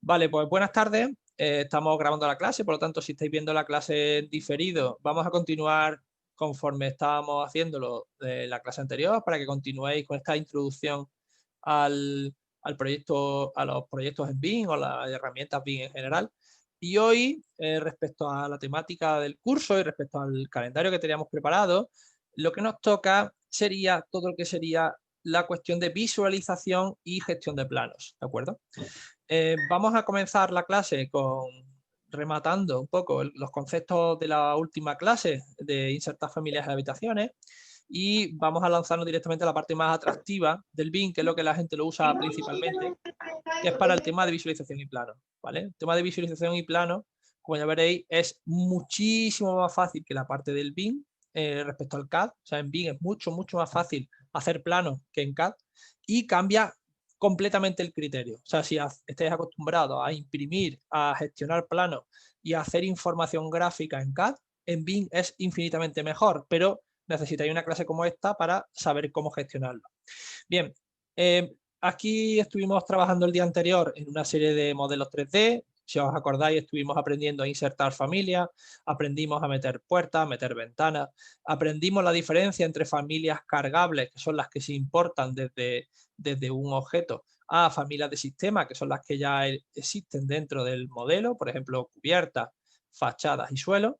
Vale, pues buenas tardes. Estamos grabando la clase, por lo tanto, si estáis viendo la clase en diferido, vamos a continuar conforme estábamos haciéndolo de la clase anterior para que continuéis con esta introducción al proyecto, a los proyectos en BIM o las herramientas BIM en general. Y hoy, respecto a la temática del curso y respecto al calendario que teníamos preparado, lo que nos toca sería todo lo que sería la cuestión de visualización y gestión de planos, ¿de acuerdo? Vamos a comenzar la clase rematando un poco los conceptos de la última clase de insertar familias y habitaciones y vamos a lanzarnos directamente a la parte más atractiva del BIM, que es lo que la gente lo usa principalmente, que es para el tema de visualización y plano, ¿vale? El tema de visualización y plano, como ya veréis, es muchísimo más fácil que la parte del BIM respecto al CAD. O sea, en BIM es mucho más fácil hacer planos que en CAD y cambia completamente el criterio. O sea, si estáis acostumbrados a imprimir, a gestionar planos y a hacer información gráfica en CAD, en BIM es infinitamente mejor, pero necesitáis una clase como esta para saber cómo gestionarlo. Bien, aquí estuvimos trabajando el día anterior en una serie de modelos 3D. Si os acordáis, estuvimos aprendiendo a insertar familias, aprendimos a meter puertas, meter ventanas, aprendimos la diferencia entre familias cargables, que son las que se importan desde un objeto, a familias de sistema, que son las que ya existen dentro del modelo, por ejemplo, cubiertas, fachadas y suelos.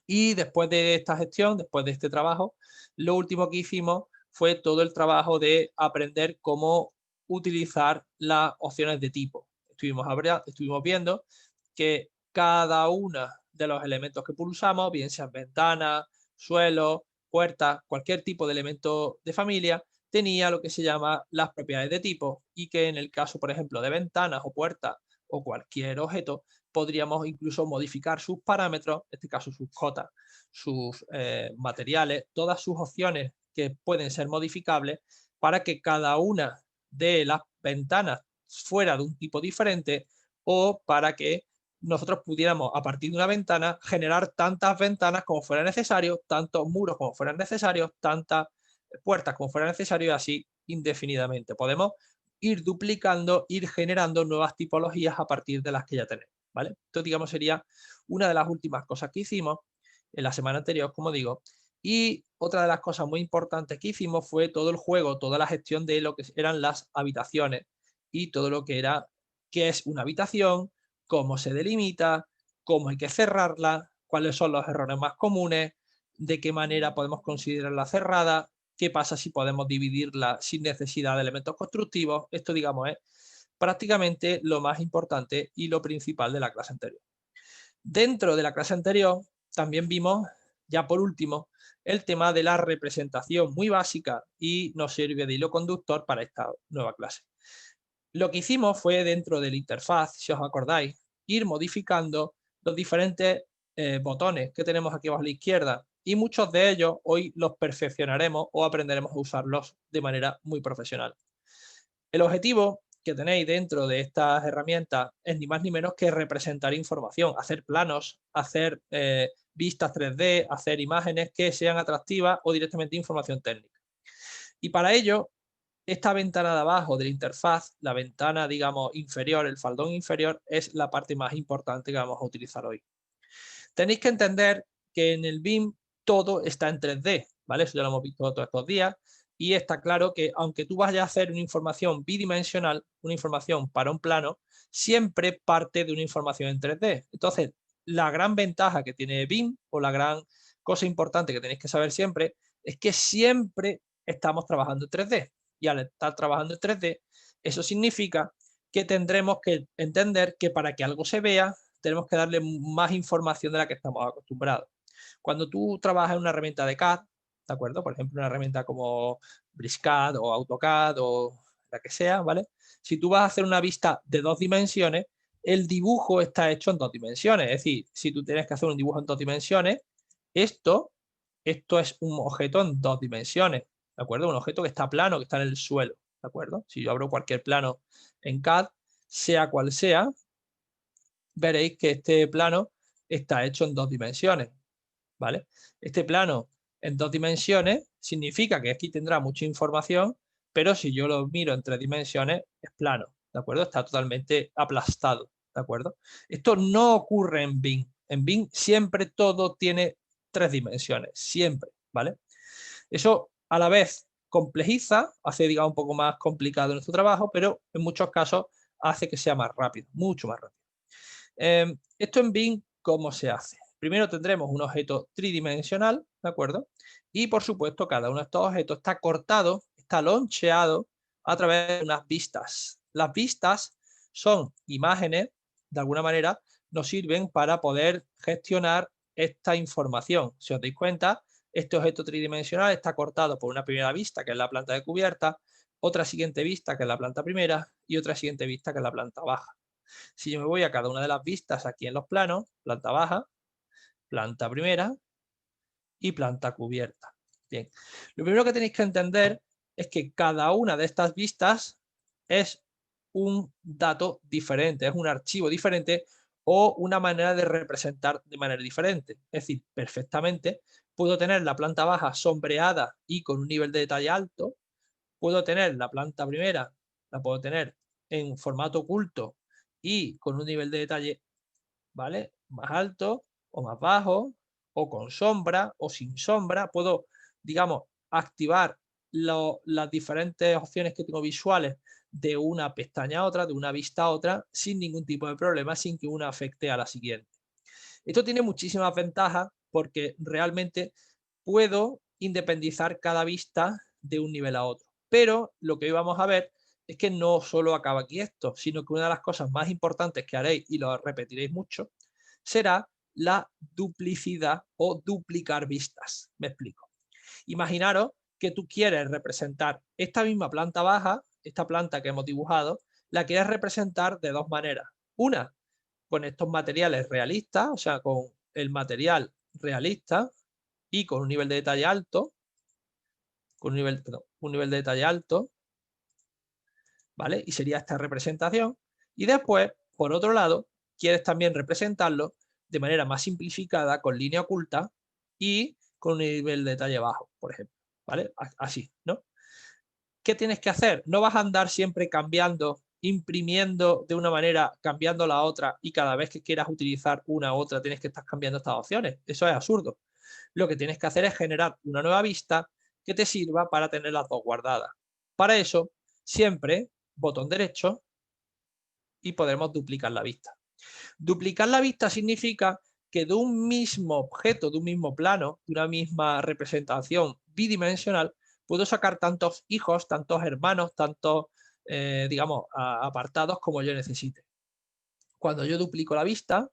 Y después de esta gestión, después de este trabajo, lo último que hicimos fue todo el trabajo de aprender cómo utilizar las opciones de tipo. Estuvimos viendo que cada uno de los elementos que pulsamos, bien sean ventanas, suelos, puertas, cualquier tipo de elemento de familia, tenía lo que se llama las propiedades de tipo y que en el caso, por ejemplo, de ventanas o puertas o cualquier objeto, podríamos incluso modificar sus parámetros, en este caso sus cotas, sus materiales, todas sus opciones que pueden ser modificables para que cada una de las ventanas fuera de un tipo diferente o para que nosotros pudiéramos a partir de una ventana generar tantas ventanas como fuera necesario, tantos muros como fueran necesarios, tantas puertas como fuera necesario y así indefinidamente. Podemos ir duplicando, ir generando nuevas tipologías a partir de las que ya tenemos, ¿vale? Esto, digamos, sería una de las últimas cosas que hicimos en la semana anterior, como digo, y otra de las cosas muy importantes que hicimos fue todo el juego, toda la gestión de lo que eran las habitaciones y todo lo que era qué es una habitación, cómo se delimita, cómo hay que cerrarla, cuáles son los errores más comunes, de qué manera podemos considerarla cerrada, qué pasa si podemos dividirla sin necesidad de elementos constructivos. Esto, digamos, es prácticamente lo más importante y lo principal de la clase anterior. Dentro de la clase anterior también vimos, ya por último, el tema de la representación muy básica y nos sirve de hilo conductor para esta nueva clase. Lo que hicimos fue dentro de la interfaz, si os acordáis, ir modificando los diferentes botones que tenemos aquí abajo a la izquierda y muchos de ellos hoy los perfeccionaremos o aprenderemos a usarlos de manera muy profesional. El objetivo que tenéis dentro de estas herramientas es ni más ni menos que representar información, hacer planos, hacer vistas 3D, hacer imágenes que sean atractivas o directamente información técnica. Y para ello, esta ventana de abajo de la interfaz, la ventana, digamos, inferior, el faldón inferior, es la parte más importante que vamos a utilizar hoy. Tenéis que entender que en el BIM todo está en 3D, ¿vale? Eso ya lo hemos visto todos estos días. Y está claro que aunque tú vayas a hacer una información bidimensional, una información para un plano, siempre parte de una información en 3D. Entonces, la gran ventaja que tiene BIM o la gran cosa importante que tenéis que saber siempre es que siempre estamos trabajando en 3D. Y al estar trabajando en 3D, eso significa que tendremos que entender que para que algo se vea, tenemos que darle más información de la que estamos acostumbrados. Cuando tú trabajas en una herramienta de CAD, ¿de acuerdo? Por ejemplo, una herramienta como BricsCAD o AutoCAD o la que sea, ¿vale? Si tú vas a hacer una vista de 2 dimensiones, el dibujo está hecho en 2 dimensiones. Es decir, si tú tienes que hacer un dibujo en 2 dimensiones, esto es un objeto en 2 dimensiones, ¿de acuerdo? Un objeto que está plano, que está en el suelo, ¿de acuerdo? Si yo abro cualquier plano en CAD, sea cual sea, veréis que este plano está hecho en 2 dimensiones, ¿vale? Este plano en 2 dimensiones significa que aquí tendrá mucha información, pero si yo lo miro en 3 dimensiones es plano, ¿de acuerdo? Está totalmente aplastado, ¿de acuerdo? Esto no ocurre en BIM. En BIM siempre todo tiene 3 dimensiones, siempre, ¿vale? Eso a la vez complejiza, hace, digamos, un poco más complicado nuestro trabajo, pero en muchos casos hace que sea más rápido, mucho más rápido. Esto en BIM, ¿cómo se hace? Primero tendremos un objeto tridimensional, ¿de acuerdo? Y por supuesto, cada uno de estos objetos está cortado, está loncheado a través de unas vistas. Las vistas son imágenes, de alguna manera, nos sirven para poder gestionar esta información. Si os dais cuenta, este objeto tridimensional está cortado por una primera vista, que es la planta de cubierta, otra siguiente vista, que es la planta primera, y otra siguiente vista, que es la planta baja. Si yo me voy a cada una de las vistas aquí en los planos, planta baja, planta primera y planta cubierta. Bien, lo primero que tenéis que entender es que cada una de estas vistas es un dato diferente, es un archivo diferente o una manera de representar de manera diferente. Es decir, perfectamente puedo tener la planta baja sombreada y con un nivel de detalle alto, puedo tener la planta primera, la puedo tener en formato oculto y con un nivel de detalle, ¿vale?, más alto o más bajo, o con sombra o sin sombra. Puedo, digamos, activar las diferentes opciones que tengo visuales de una pestaña a otra, de una vista a otra, sin ningún tipo de problema, sin que una afecte a la siguiente. Esto tiene muchísimas ventajas porque realmente puedo independizar cada vista de un nivel a otro. Pero lo que hoy vamos a ver es que no solo acaba aquí esto, sino que una de las cosas más importantes que haréis, y lo repetiréis mucho, será la duplicidad o duplicar vistas. Me explico. Imaginaros que tú quieres representar esta misma planta baja, esta planta que hemos dibujado, la quieres representar de dos maneras. Una, con estos materiales realistas, o sea, con el material realista y con un nivel de detalle alto, con un nivel de detalle alto, ¿vale? Y sería esta representación. Y después, por otro lado, quieres también representarlo de manera más simplificada, con línea oculta y con un nivel de detalle bajo, por ejemplo, ¿vale? Así, ¿no? ¿Qué tienes que hacer? No vas a andar siempre cambiando, imprimiendo de una manera, cambiando la otra, y cada vez que quieras utilizar una u otra tienes que estar cambiando estas opciones. Eso es absurdo. Lo que tienes que hacer es generar una nueva vista que te sirva para tener las dos guardadas. Para eso, siempre botón derecho y podremos duplicar la vista. Duplicar la vista significa que de un mismo objeto, de un mismo plano, de una misma representación bidimensional, puedo sacar tantos hijos, tantos hermanos, tantos, digamos, apartados como yo necesite. Cuando yo duplico la vista,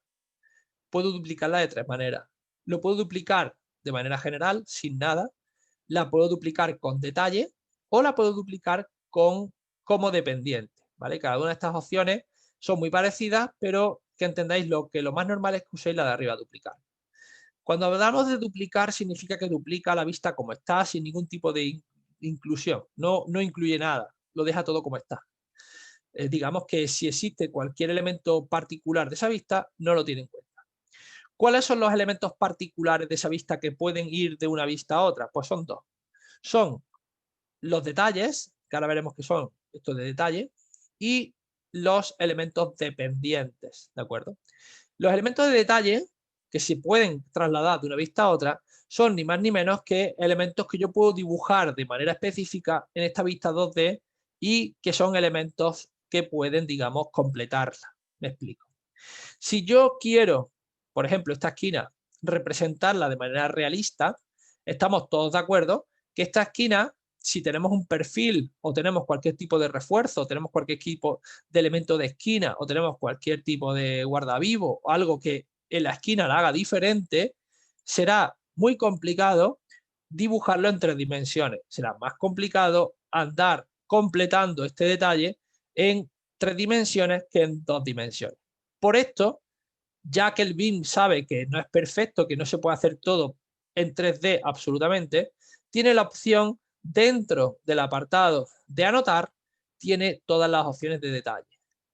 puedo duplicarla de tres maneras. Lo puedo duplicar de manera general, sin nada. La puedo duplicar con detalle o la puedo duplicar como dependiente, ¿vale? Cada una de estas opciones son muy parecidas, pero que entendáis que lo más normal es que uséis la de arriba, duplicar. Cuando hablamos de duplicar, significa que duplica la vista como está, sin ningún tipo de inclusión. No incluye nada, lo deja todo como está. Digamos que si existe cualquier elemento particular de esa vista, no lo tiene en cuenta. ¿Cuáles son los elementos particulares de esa vista que pueden ir de una vista a otra? Pues son dos. Son los detalles, que ahora veremos que son estos de detalle, y los elementos dependientes, ¿de acuerdo? Los elementos de detalle que se pueden trasladar de una vista a otra son ni más ni menos que elementos que yo puedo dibujar de manera específica en esta vista 2D y que son elementos que pueden, digamos, completarla. Me explico. Si yo quiero, por ejemplo, esta esquina, representarla de manera realista, estamos todos de acuerdo que esta esquina, si tenemos un perfil o tenemos cualquier tipo de refuerzo, o tenemos cualquier tipo de elemento de esquina o tenemos cualquier tipo de guardavivo o algo que en la esquina la haga diferente, será muy complicado dibujarlo en tres dimensiones. Será más complicado andar completando este detalle en tres dimensiones que en dos dimensiones. Por esto, ya que el BIM sabe que no es perfecto, que no se puede hacer todo en 3D absolutamente, tiene la opción dentro del apartado de anotar, tiene todas las opciones de detalle.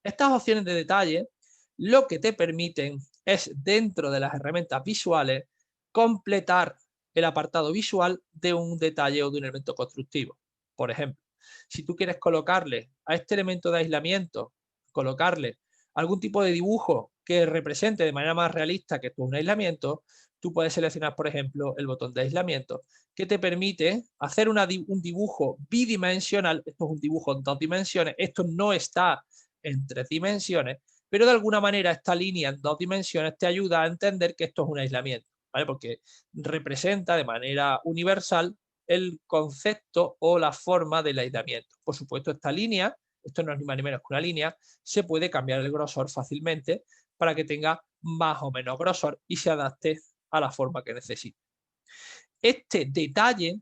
Estas opciones de detalle lo que te permiten es, dentro de las herramientas visuales, completar el apartado visual de un detalle o de un elemento constructivo. Por ejemplo, si tú quieres colocarle a este elemento de aislamiento colocarle algún tipo de dibujo que represente de manera más realista que esto es un aislamiento, tú puedes seleccionar, por ejemplo, el botón de aislamiento, que te permite hacer un dibujo bidimensional. Esto es un dibujo en 2 dimensiones, esto no está en 3 dimensiones, pero de alguna manera esta línea en 2 dimensiones te ayuda a entender que esto es un aislamiento, ¿vale? Porque representa de manera universal el concepto o la forma del aislamiento. Por supuesto, esta línea, esto no es ni más ni menos que una línea, se puede cambiar el grosor fácilmente para que tenga más o menos grosor y se adapte a la forma que necesite. Este detalle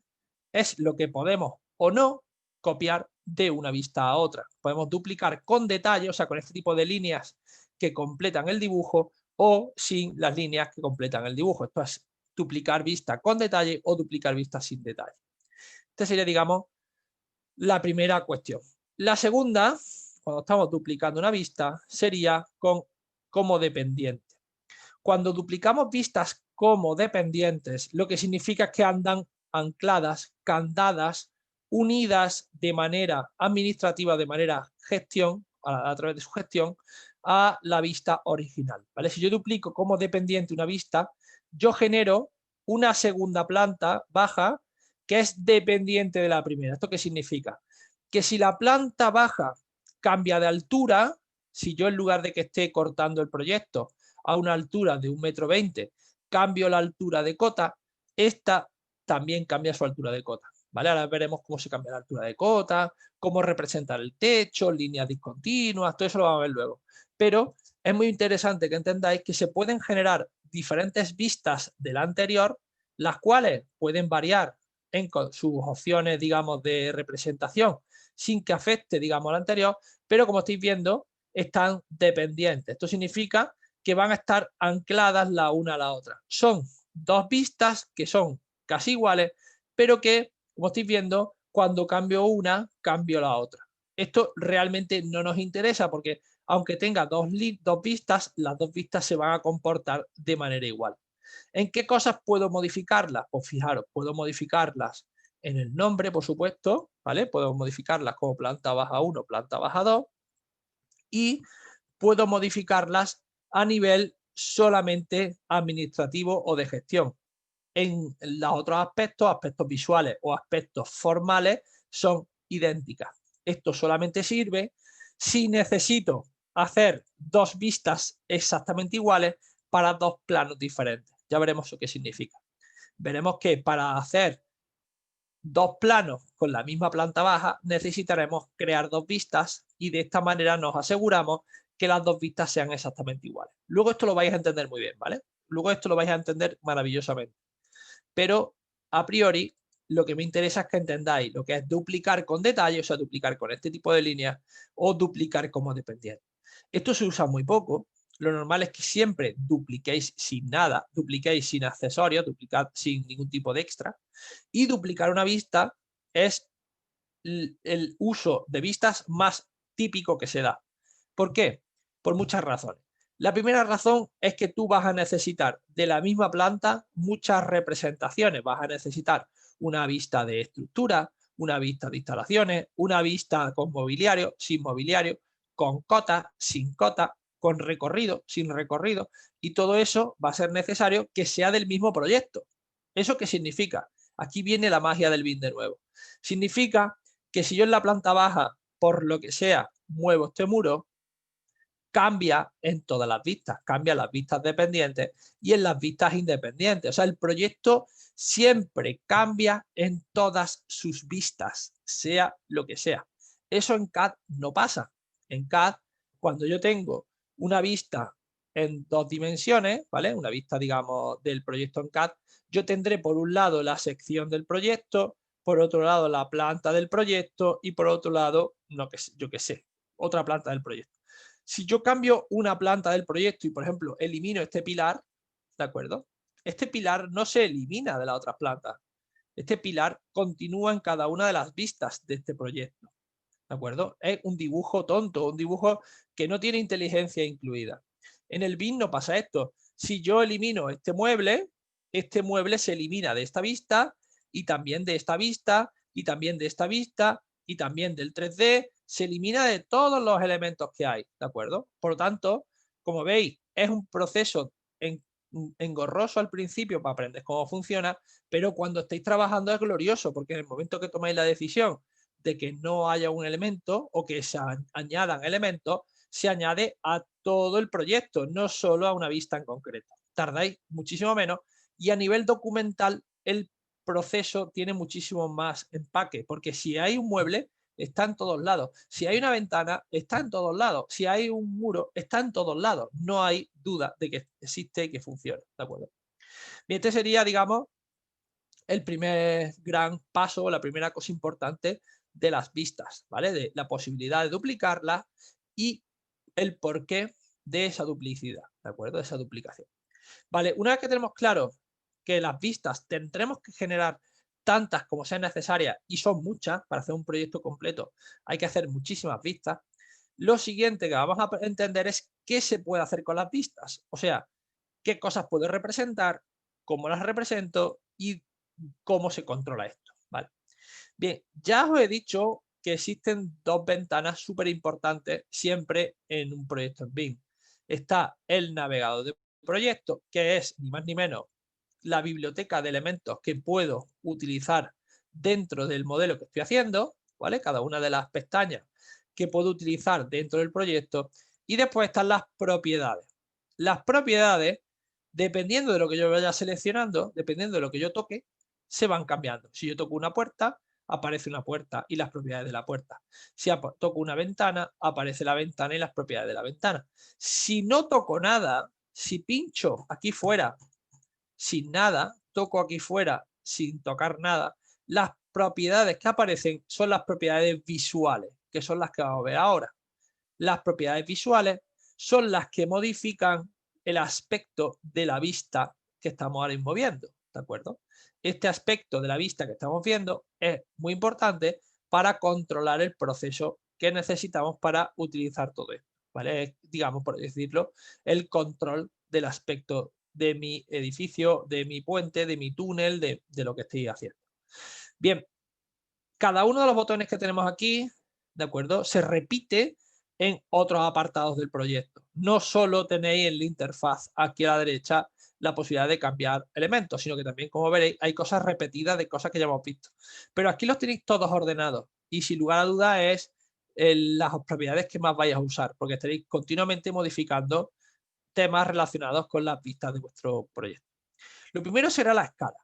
es lo que podemos o no copiar de una vista a otra. Podemos duplicar con detalle, o sea, con este tipo de líneas que completan el dibujo, o sin las líneas que completan el dibujo. Esto es duplicar vista con detalle o duplicar vista sin detalle. Esta sería, digamos, la primera cuestión. La segunda, cuando estamos duplicando una vista, sería como dependiente. Cuando duplicamos vistas como dependientes, lo que significa es que andan ancladas, candadas, unidas de manera administrativa, de manera gestión, a través de su gestión, a la vista original, ¿vale? Si yo duplico como dependiente una vista, yo genero una segunda planta baja que es dependiente de la primera. ¿Esto qué significa? Que si la planta baja cambia de altura, si yo en lugar de que esté cortando el proyecto a una altura de 1,20 m, cambio la altura de cota, esta también cambia su altura de cota, ¿vale? Ahora veremos cómo se cambia la altura de cota, cómo representar el techo, líneas discontinuas, todo eso lo vamos a ver luego. Pero es muy interesante que entendáis que se pueden generar diferentes vistas de la anterior, las cuales pueden variar en sus opciones, digamos, de representación, sin que afecte, digamos, a la anterior, pero como estáis viendo, están dependientes. Esto significa que van a estar ancladas la una a la otra. Son 2 vistas que son casi iguales, pero que, como estáis viendo, cuando cambio una, cambio la otra. Esto realmente no nos interesa porque aunque tenga dos vistas, las 2 vistas se van a comportar de manera igual. ¿En qué cosas puedo modificarlas? Pues fijaros, puedo modificarlas en el nombre, por supuesto, ¿vale? Puedo modificarlas como planta baja 1, planta baja 2 y puedo modificarlas a nivel solamente administrativo o de gestión. En los otros aspectos, aspectos visuales o aspectos formales, son idénticas. Esto solamente sirve si necesito hacer 2 vistas exactamente iguales para 2 planos diferentes. Ya veremos eso qué significa. Veremos que para hacer 2 planos con la misma planta baja necesitaremos crear 2 vistas y de esta manera nos aseguramos que las 2 vistas sean exactamente iguales. Luego esto lo vais a entender muy bien, ¿vale? Luego esto lo vais a entender maravillosamente. Pero a priori lo que me interesa es que entendáis lo que es duplicar con detalle, o sea, duplicar con este tipo de líneas o duplicar como dependiente. Esto se usa muy poco. Lo normal es que siempre dupliquéis sin nada, dupliquéis sin accesorios, duplicad sin ningún tipo de extra. Y duplicar una vista es el uso de vistas más típico que se da. ¿Por qué? Por muchas razones. La primera razón es que tú vas a necesitar de la misma planta muchas representaciones. Vas a necesitar una vista de estructura, una vista de instalaciones, una vista con mobiliario, sin mobiliario, con cota, sin cota, con recorrido, sin recorrido. Y todo eso va a ser necesario que sea del mismo proyecto. ¿Eso qué significa? Aquí viene la magia del BIM de nuevo. Significa que si yo en la planta baja, por lo que sea, muevo este muro, cambia en todas las vistas, cambia en las vistas dependientes y en las vistas independientes. O sea, el proyecto siempre cambia en todas sus vistas, sea lo que sea. Eso en CAD no pasa. En CAD, cuando yo tengo una vista en 2 dimensiones, ¿vale? Una vista, digamos, del proyecto en CAD, yo tendré por un lado la sección del proyecto, por otro lado la planta del proyecto y por otro lado, no, yo qué sé, otra planta del proyecto. Si yo cambio una planta del proyecto y, por ejemplo, elimino este pilar, ¿de acuerdo? Este pilar no se elimina de las otras plantas. Este pilar continúa en cada una de las vistas de este proyecto, ¿de acuerdo? Es un dibujo tonto, un dibujo que no tiene inteligencia incluida. En el BIM no pasa esto. Si yo elimino este mueble se elimina de esta vista y también de esta vista y también de esta vista y también del 3D se elimina de todos los elementos que hay, ¿de acuerdo? Por lo tanto, como veis, es un proceso engorroso al principio para aprender cómo funciona, pero cuando estéis trabajando es glorioso, porque en el momento que tomáis la decisión de que no haya un elemento o que se añadan elementos, se añade a todo el proyecto, no solo a una vista en concreto. Tardáis muchísimo menos y a nivel documental el proceso tiene muchísimo más empaque, porque si hay un mueble, está en todos lados. Si hay una ventana, está en todos lados. Si hay un muro, está en todos lados. No hay duda de que existe y que funciona, ¿de acuerdo? Bien, este sería, digamos, el primer gran paso, la primera cosa importante de las vistas, ¿vale? De la posibilidad de duplicarlas y el porqué de esa duplicidad, ¿de acuerdo? De esa duplicación. Vale, una vez que tenemos claro que las vistas tendremos que generar tantas como sean necesarias y son muchas para hacer un proyecto completo, hay que hacer muchísimas vistas. Lo siguiente que vamos a entender es qué se puede hacer con las vistas, o sea, qué cosas puedo representar, cómo las represento y cómo se controla esto, ¿vale? Bien, ya os he dicho que existen dos ventanas súper importantes siempre en un proyecto en BIM. Está el navegador de proyecto, que es ni más ni menos la biblioteca de elementos que puedo utilizar dentro del modelo que estoy haciendo, ¿vale? Cada una de las pestañas que puedo utilizar dentro del proyecto. Y después están las propiedades. Las propiedades, dependiendo de lo que yo vaya seleccionando, dependiendo de lo que yo toque, se van cambiando. Si yo toco una puerta, aparece una puerta y las propiedades de la puerta. Si toco una ventana, aparece la ventana y las propiedades de la ventana. Si no toco nada, si pincho aquí fuera sin nada, toco aquí fuera sin tocar nada, las propiedades que aparecen son las propiedades visuales, que son las que vamos a ver ahora. Las propiedades visuales son las que modifican el aspecto de la vista que estamos ahora mismo viendo, ¿de acuerdo? Este aspecto de la vista que estamos viendo es muy importante para controlar el proceso que necesitamos para utilizar todo esto, ¿vale? Digamos, por decirlo, el control del aspecto de mi edificio, de mi puente, de mi túnel, de lo que estoy haciendo. Bien, cada uno de los botones que tenemos aquí, ¿de acuerdo? Se repite en otros apartados del proyecto. No solo tenéis en la interfaz aquí a la derecha la posibilidad de cambiar elementos, sino que también, como veréis, hay cosas repetidas de cosas que ya hemos visto. Pero aquí los tenéis todos ordenados y sin lugar a dudas es las propiedades que más vais a usar, porque estaréis continuamente modificando temas relacionados con las vistas de vuestro proyecto. Lo primero será la escala.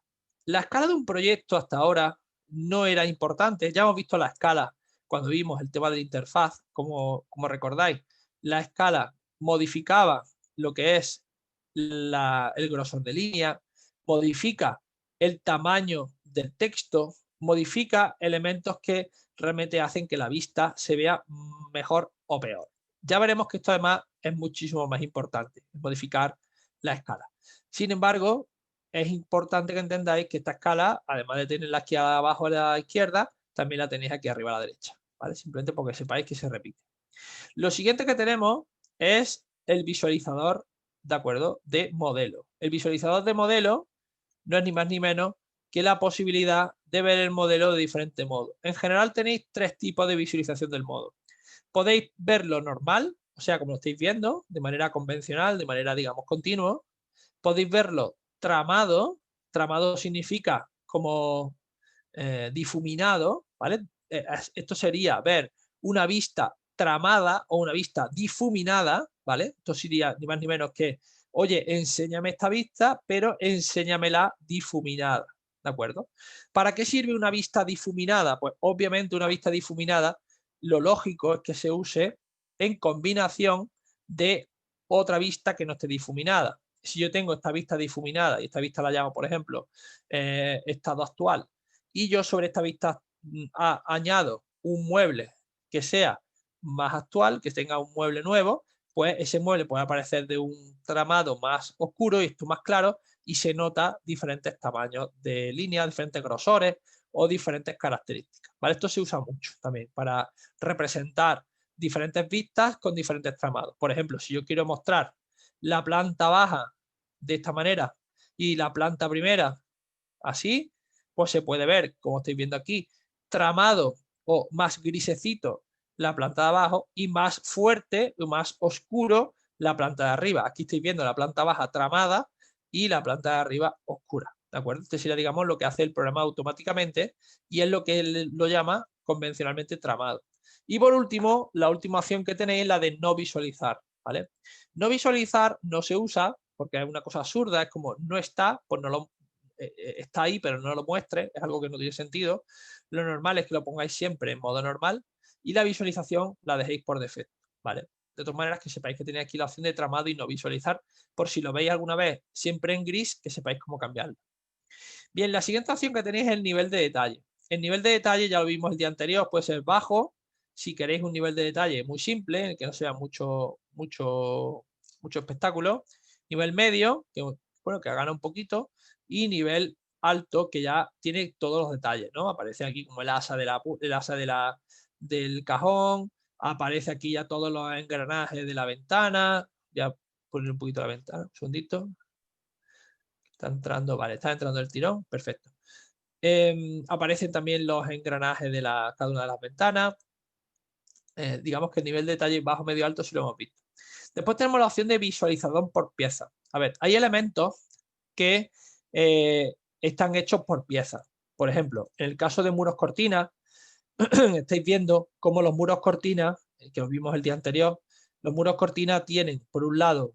La escala de un proyecto hasta ahora no era importante. Ya hemos visto la escala cuando vimos el tema de la interfaz, como recordáis. La escala modificaba lo que es el grosor de línea, modifica el tamaño del texto, modifica elementos que realmente hacen que la vista se vea mejor o peor. Ya veremos que esto además es muchísimo más importante, modificar la escala. Sin embargo, es importante que entendáis que esta escala, además de tenerla aquí abajo a la izquierda, también la tenéis aquí arriba a la derecha, ¿vale? Simplemente porque sepáis que se repite. Lo siguiente que tenemos es el visualizador, ¿de acuerdo?, de modelo. El visualizador de modelo no es ni más ni menos que la posibilidad de ver el modelo de diferente modo. En general tenéis tres tipos de visualización del modo. Podéis verlo normal, o sea, como lo estáis viendo, de manera convencional, de manera, digamos, continua. Podéis verlo tramado. Tramado significa como difuminado, ¿vale? Esto sería ver una vista tramada o una vista difuminada, ¿vale? Esto sería ni más ni menos que, oye, enséñame esta vista, pero enséñamela difuminada, ¿de acuerdo? ¿Para qué sirve una vista difuminada? Pues obviamente una vista difuminada, lo lógico es que se use en combinación de otra vista que no esté difuminada. Si yo tengo esta vista difuminada y esta vista la llamo, por ejemplo, estado actual, y yo sobre esta vista añado un mueble que sea más actual, que tenga un mueble nuevo, pues ese mueble puede aparecer de un tramado más oscuro y esto más claro y se nota diferentes tamaños de línea, diferentes grosores o diferentes características, ¿vale? Esto se usa mucho también para representar diferentes vistas con diferentes tramados. Por ejemplo, si yo quiero mostrar la planta baja de esta manera y la planta primera así, pues se puede ver, como estáis viendo aquí, tramado o más grisecito la planta de abajo y más fuerte o más oscuro la planta de arriba. Aquí estáis viendo la planta baja tramada y la planta de arriba oscura. ¿De acuerdo? Este sería, digamos, lo que hace el programa automáticamente y es lo que él lo llama convencionalmente tramado. Y por último, la última opción que tenéis es la de no visualizar, ¿vale? No visualizar no se usa porque es una cosa absurda, es como no está, pues no lo, está ahí, pero no lo muestre, es algo que no tiene sentido. Lo normal es que lo pongáis siempre en modo normal y la visualización la dejéis por defecto, ¿vale? De todas maneras, que sepáis que tenéis aquí la opción de tramado y no visualizar, por si lo veis alguna vez siempre en gris, que sepáis cómo cambiarlo. Bien, la siguiente opción que tenéis es el nivel de detalle. El nivel de detalle ya lo vimos el día anterior, puede ser bajo, si queréis un nivel de detalle muy simple, en el que no sea mucho espectáculo. Nivel medio, que bueno, que gana un poquito, y nivel alto, que ya tiene todos los detalles, ¿no? Aparece aquí como el asa del cajón, aparece aquí ya todos los engranajes de la ventana, ya poner un poquito la ventana, un segundito. Está entrando, vale, está entrando el tirón, perfecto. Aparecen también los engranajes de cada una de las ventanas. Digamos que el nivel de detalle bajo, medio, alto sí lo hemos visto. Después tenemos la opción de visualizador por pieza. A ver, hay elementos que están hechos por piezas. Por ejemplo, en el caso de muros cortinas, estáis viendo cómo los muros cortinas, que os vimos el día anterior, los muros cortinas tienen, por un lado,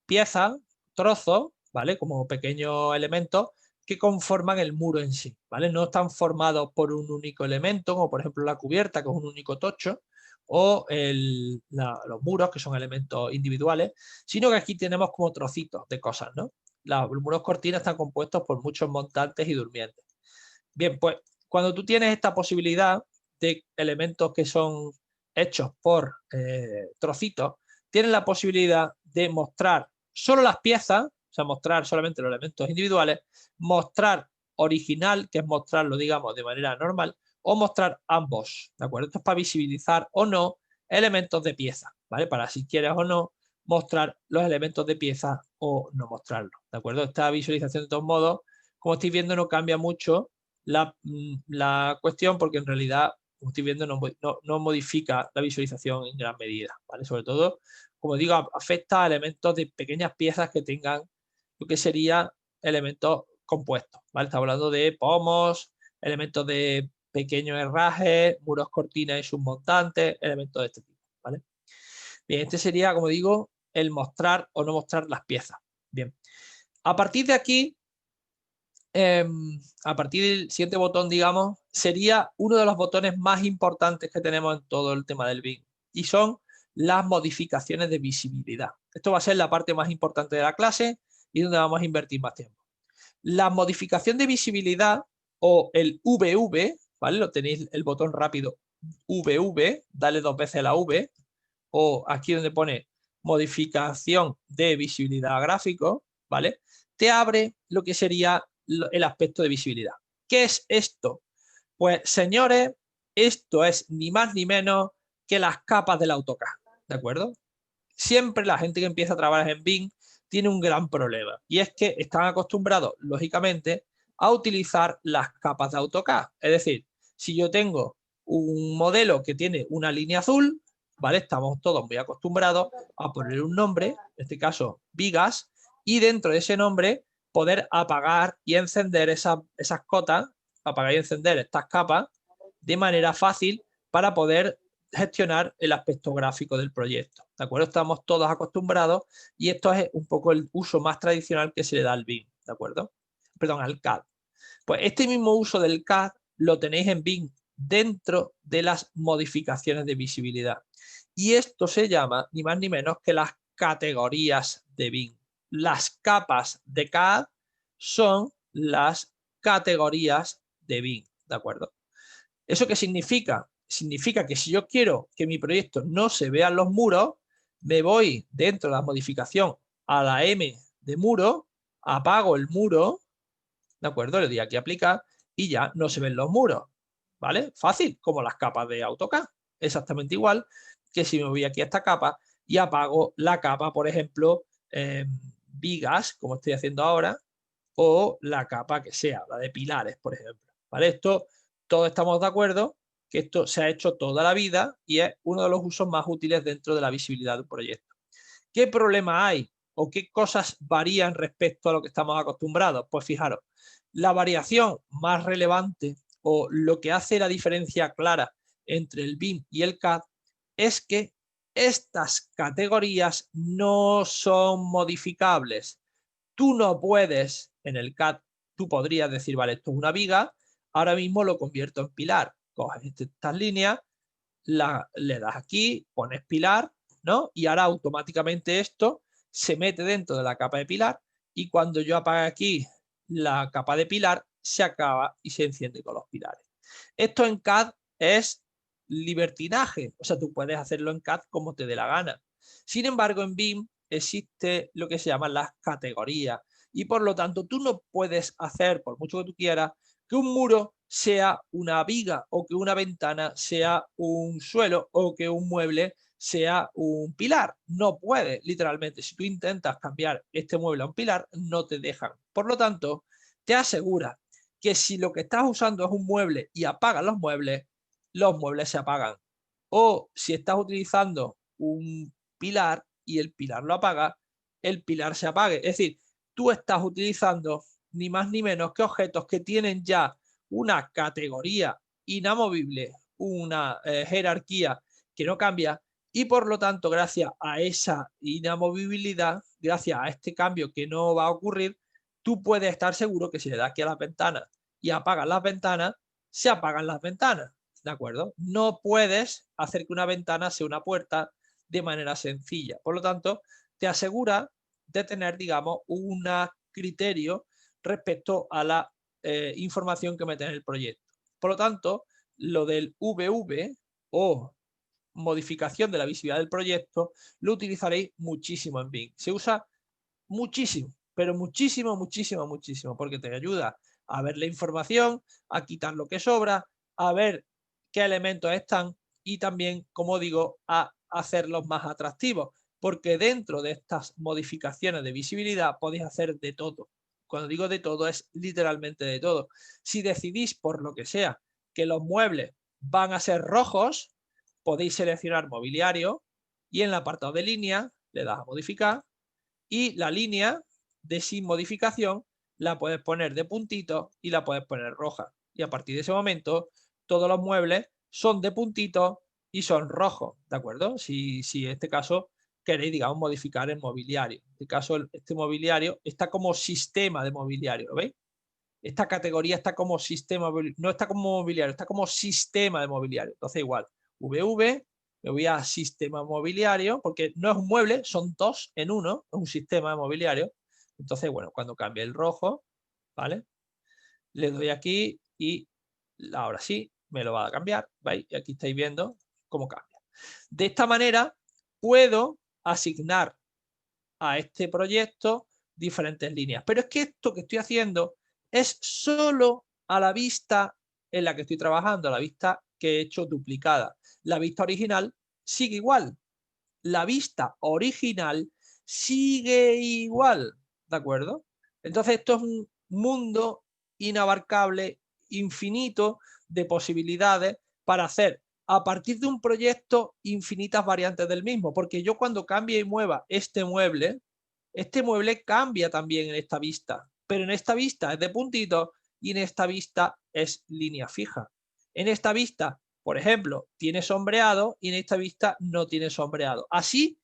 piezas, trozos, ¿vale? Como pequeños elementos que conforman el muro en sí, ¿vale? No están formados por un único elemento, como por ejemplo la cubierta, que es un único tocho, o los muros, que son elementos individuales, sino que aquí tenemos como trocitos de cosas, ¿no? Los muros cortinas están compuestos por muchos montantes y durmientes. Bien, pues cuando tú tienes esta posibilidad de elementos que son hechos por trocitos, tienes la posibilidad de mostrar solo las piezas, o sea, mostrar solamente los elementos individuales, mostrar original, que es mostrarlo, digamos, de manera normal, o mostrar ambos, ¿de acuerdo? Esto es para visibilizar o no elementos de pieza, ¿vale? Para si quieres o no mostrar los elementos de pieza o no mostrarlos, ¿de acuerdo? Esta visualización, de todos modos, como estáis viendo, no cambia mucho la cuestión, porque en realidad, como estoy viendo, no modifica la visualización en gran medida, ¿vale? Sobre todo, como digo, afecta a elementos de pequeñas piezas que tengan lo que sería elementos compuestos, ¿vale? Estamos hablando de pomos, elementos de pequeños herrajes, muros, cortinas y sus montantes, elementos de este tipo, ¿vale? Bien, este sería, como digo, el mostrar o no mostrar las piezas. Bien, a partir de aquí, a partir del siguiente botón, digamos, sería uno de los botones más importantes que tenemos en todo el tema del BIM, y son las modificaciones de visibilidad. Esto va a ser la parte más importante de la clase y donde vamos a invertir más tiempo. La modificación de visibilidad, o el VV, ¿vale? Lo tenéis el botón rápido VV, dale 2 veces la V, o aquí donde pone modificación de visibilidad gráfico, ¿vale? Te abre lo que sería el aspecto de visibilidad. ¿Qué es esto? Pues, señores, esto es ni más ni menos que las capas del AutoCAD, ¿de acuerdo? Siempre la gente que empieza a trabajar en BIM tiene un gran problema, y es que están acostumbrados, lógicamente, a utilizar las capas de AutoCAD. Es decir, si yo tengo un modelo que tiene una línea azul, ¿vale? Estamos todos muy acostumbrados a poner un nombre, en este caso Vigas, y dentro de ese nombre poder apagar y encender esas cotas, apagar y encender estas capas de manera fácil para poder gestionar el aspecto gráfico del proyecto, ¿de acuerdo? Estamos todos acostumbrados y esto es un poco el uso más tradicional que se le da al BIM, ¿de acuerdo? Perdón, al CAD. Pues este mismo uso del CAD lo tenéis en BIM dentro de las modificaciones de visibilidad. Y esto se llama ni más ni menos que las categorías de BIM. Las capas de CAD son las categorías de BIM, ¿de acuerdo? ¿Eso qué significa? Significa que si yo quiero que mi proyecto no se vean los muros, me voy dentro de la modificación a la M de muro, apago el muro, ¿de acuerdo? Le doy aquí a aplicar y ya no se ven los muros, ¿vale? Fácil, como las capas de AutoCAD. Exactamente igual que si me voy aquí a esta capa y apago la capa, por ejemplo, vigas, como estoy haciendo ahora, o la capa que sea, la de pilares, por ejemplo, ¿vale? Esto, todos estamos de acuerdo que esto se ha hecho toda la vida y es uno de los usos más útiles dentro de la visibilidad de un proyecto. ¿Qué problema hay o qué cosas varían respecto a lo que estamos acostumbrados? Pues fijaros, la variación más relevante o lo que hace la diferencia clara entre el BIM y el CAD es que estas categorías no son modificables. Tú no puedes, en el CAD, tú podrías decir, vale, esto es una viga, ahora mismo lo convierto en pilar. Coges estas líneas, le das aquí, pones pilar, ¿no? Y ahora automáticamente esto se mete dentro de la capa de pilar y cuando yo apague aquí la capa de pilar, se acaba y se enciende con los pilares. Esto en CAD es libertinaje, o sea, tú puedes hacerlo en CAD como te dé la gana. Sin embargo, en BIM existe lo que se llaman las categorías y por lo tanto tú no puedes hacer, por mucho que tú quieras, que un muro sea una viga o que una ventana sea un suelo o que un mueble sea un pilar. No puede, literalmente. Si tú intentas cambiar este mueble a un pilar, no te dejan. Por lo tanto, te asegura que si lo que estás usando es un mueble y apagas los muebles se apagan. O si estás utilizando un pilar y el pilar lo apaga, el pilar se apague. Es decir, tú estás utilizando ni más ni menos que objetos que tienen ya una categoría inamovible, una jerarquía que no cambia y por lo tanto gracias a esa inamovibilidad, gracias a este cambio que no va a ocurrir, tú puedes estar seguro que si le das aquí a las ventanas y apagas las ventanas, se apagan las ventanas, ¿de acuerdo? No puedes hacer que una ventana sea una puerta de manera sencilla. Por lo tanto, te asegura de tener, digamos, un criterio respecto a la información que mete en el proyecto. Por lo tanto, lo del VV o modificación de la visibilidad del proyecto lo utilizaréis muchísimo en BIM. Se usa muchísimo, pero muchísimo, muchísimo, muchísimo, porque te ayuda a ver la información, a quitar lo que sobra, a ver qué elementos están y también, como digo, a hacerlos más atractivos, porque dentro de estas modificaciones de visibilidad podéis hacer de todo. Cuando digo de todo es literalmente de todo. Si decidís por lo que sea que los muebles van a ser rojos, podéis seleccionar mobiliario y en el apartado de línea le das a modificar y la línea de sin modificación la puedes poner de puntito y la puedes poner roja. Y a partir de ese momento todos los muebles son de puntito y son rojos, ¿de acuerdo? Si en este caso queréis, digamos, modificar el mobiliario. En este caso, este mobiliario está como sistema de mobiliario, ¿lo veis? Esta categoría está como sistema, no está como mobiliario, está como sistema de mobiliario. Entonces igual, VV, me voy a sistema mobiliario, porque no es un mueble, son dos en uno, es un sistema de mobiliario. Entonces, bueno, cuando cambie el rojo, ¿vale? Le doy aquí y ahora sí, me lo va a cambiar, ¿veis? Y aquí estáis viendo cómo cambia. De esta manera, puedo asignar a este proyecto diferentes líneas. Pero es que esto que estoy haciendo es solo a la vista en la que estoy trabajando, a la vista que he hecho duplicada. La vista original sigue igual. La vista original sigue igual, ¿de acuerdo? Entonces esto es un mundo inabarcable, infinito de posibilidades para hacer a partir de un proyecto infinitas variantes del mismo, porque yo cuando cambie y mueva este mueble cambia también en esta vista, pero en esta vista es de puntitos y en esta vista es línea fija. En esta vista, por ejemplo, tiene sombreado y en esta vista no tiene sombreado. Así,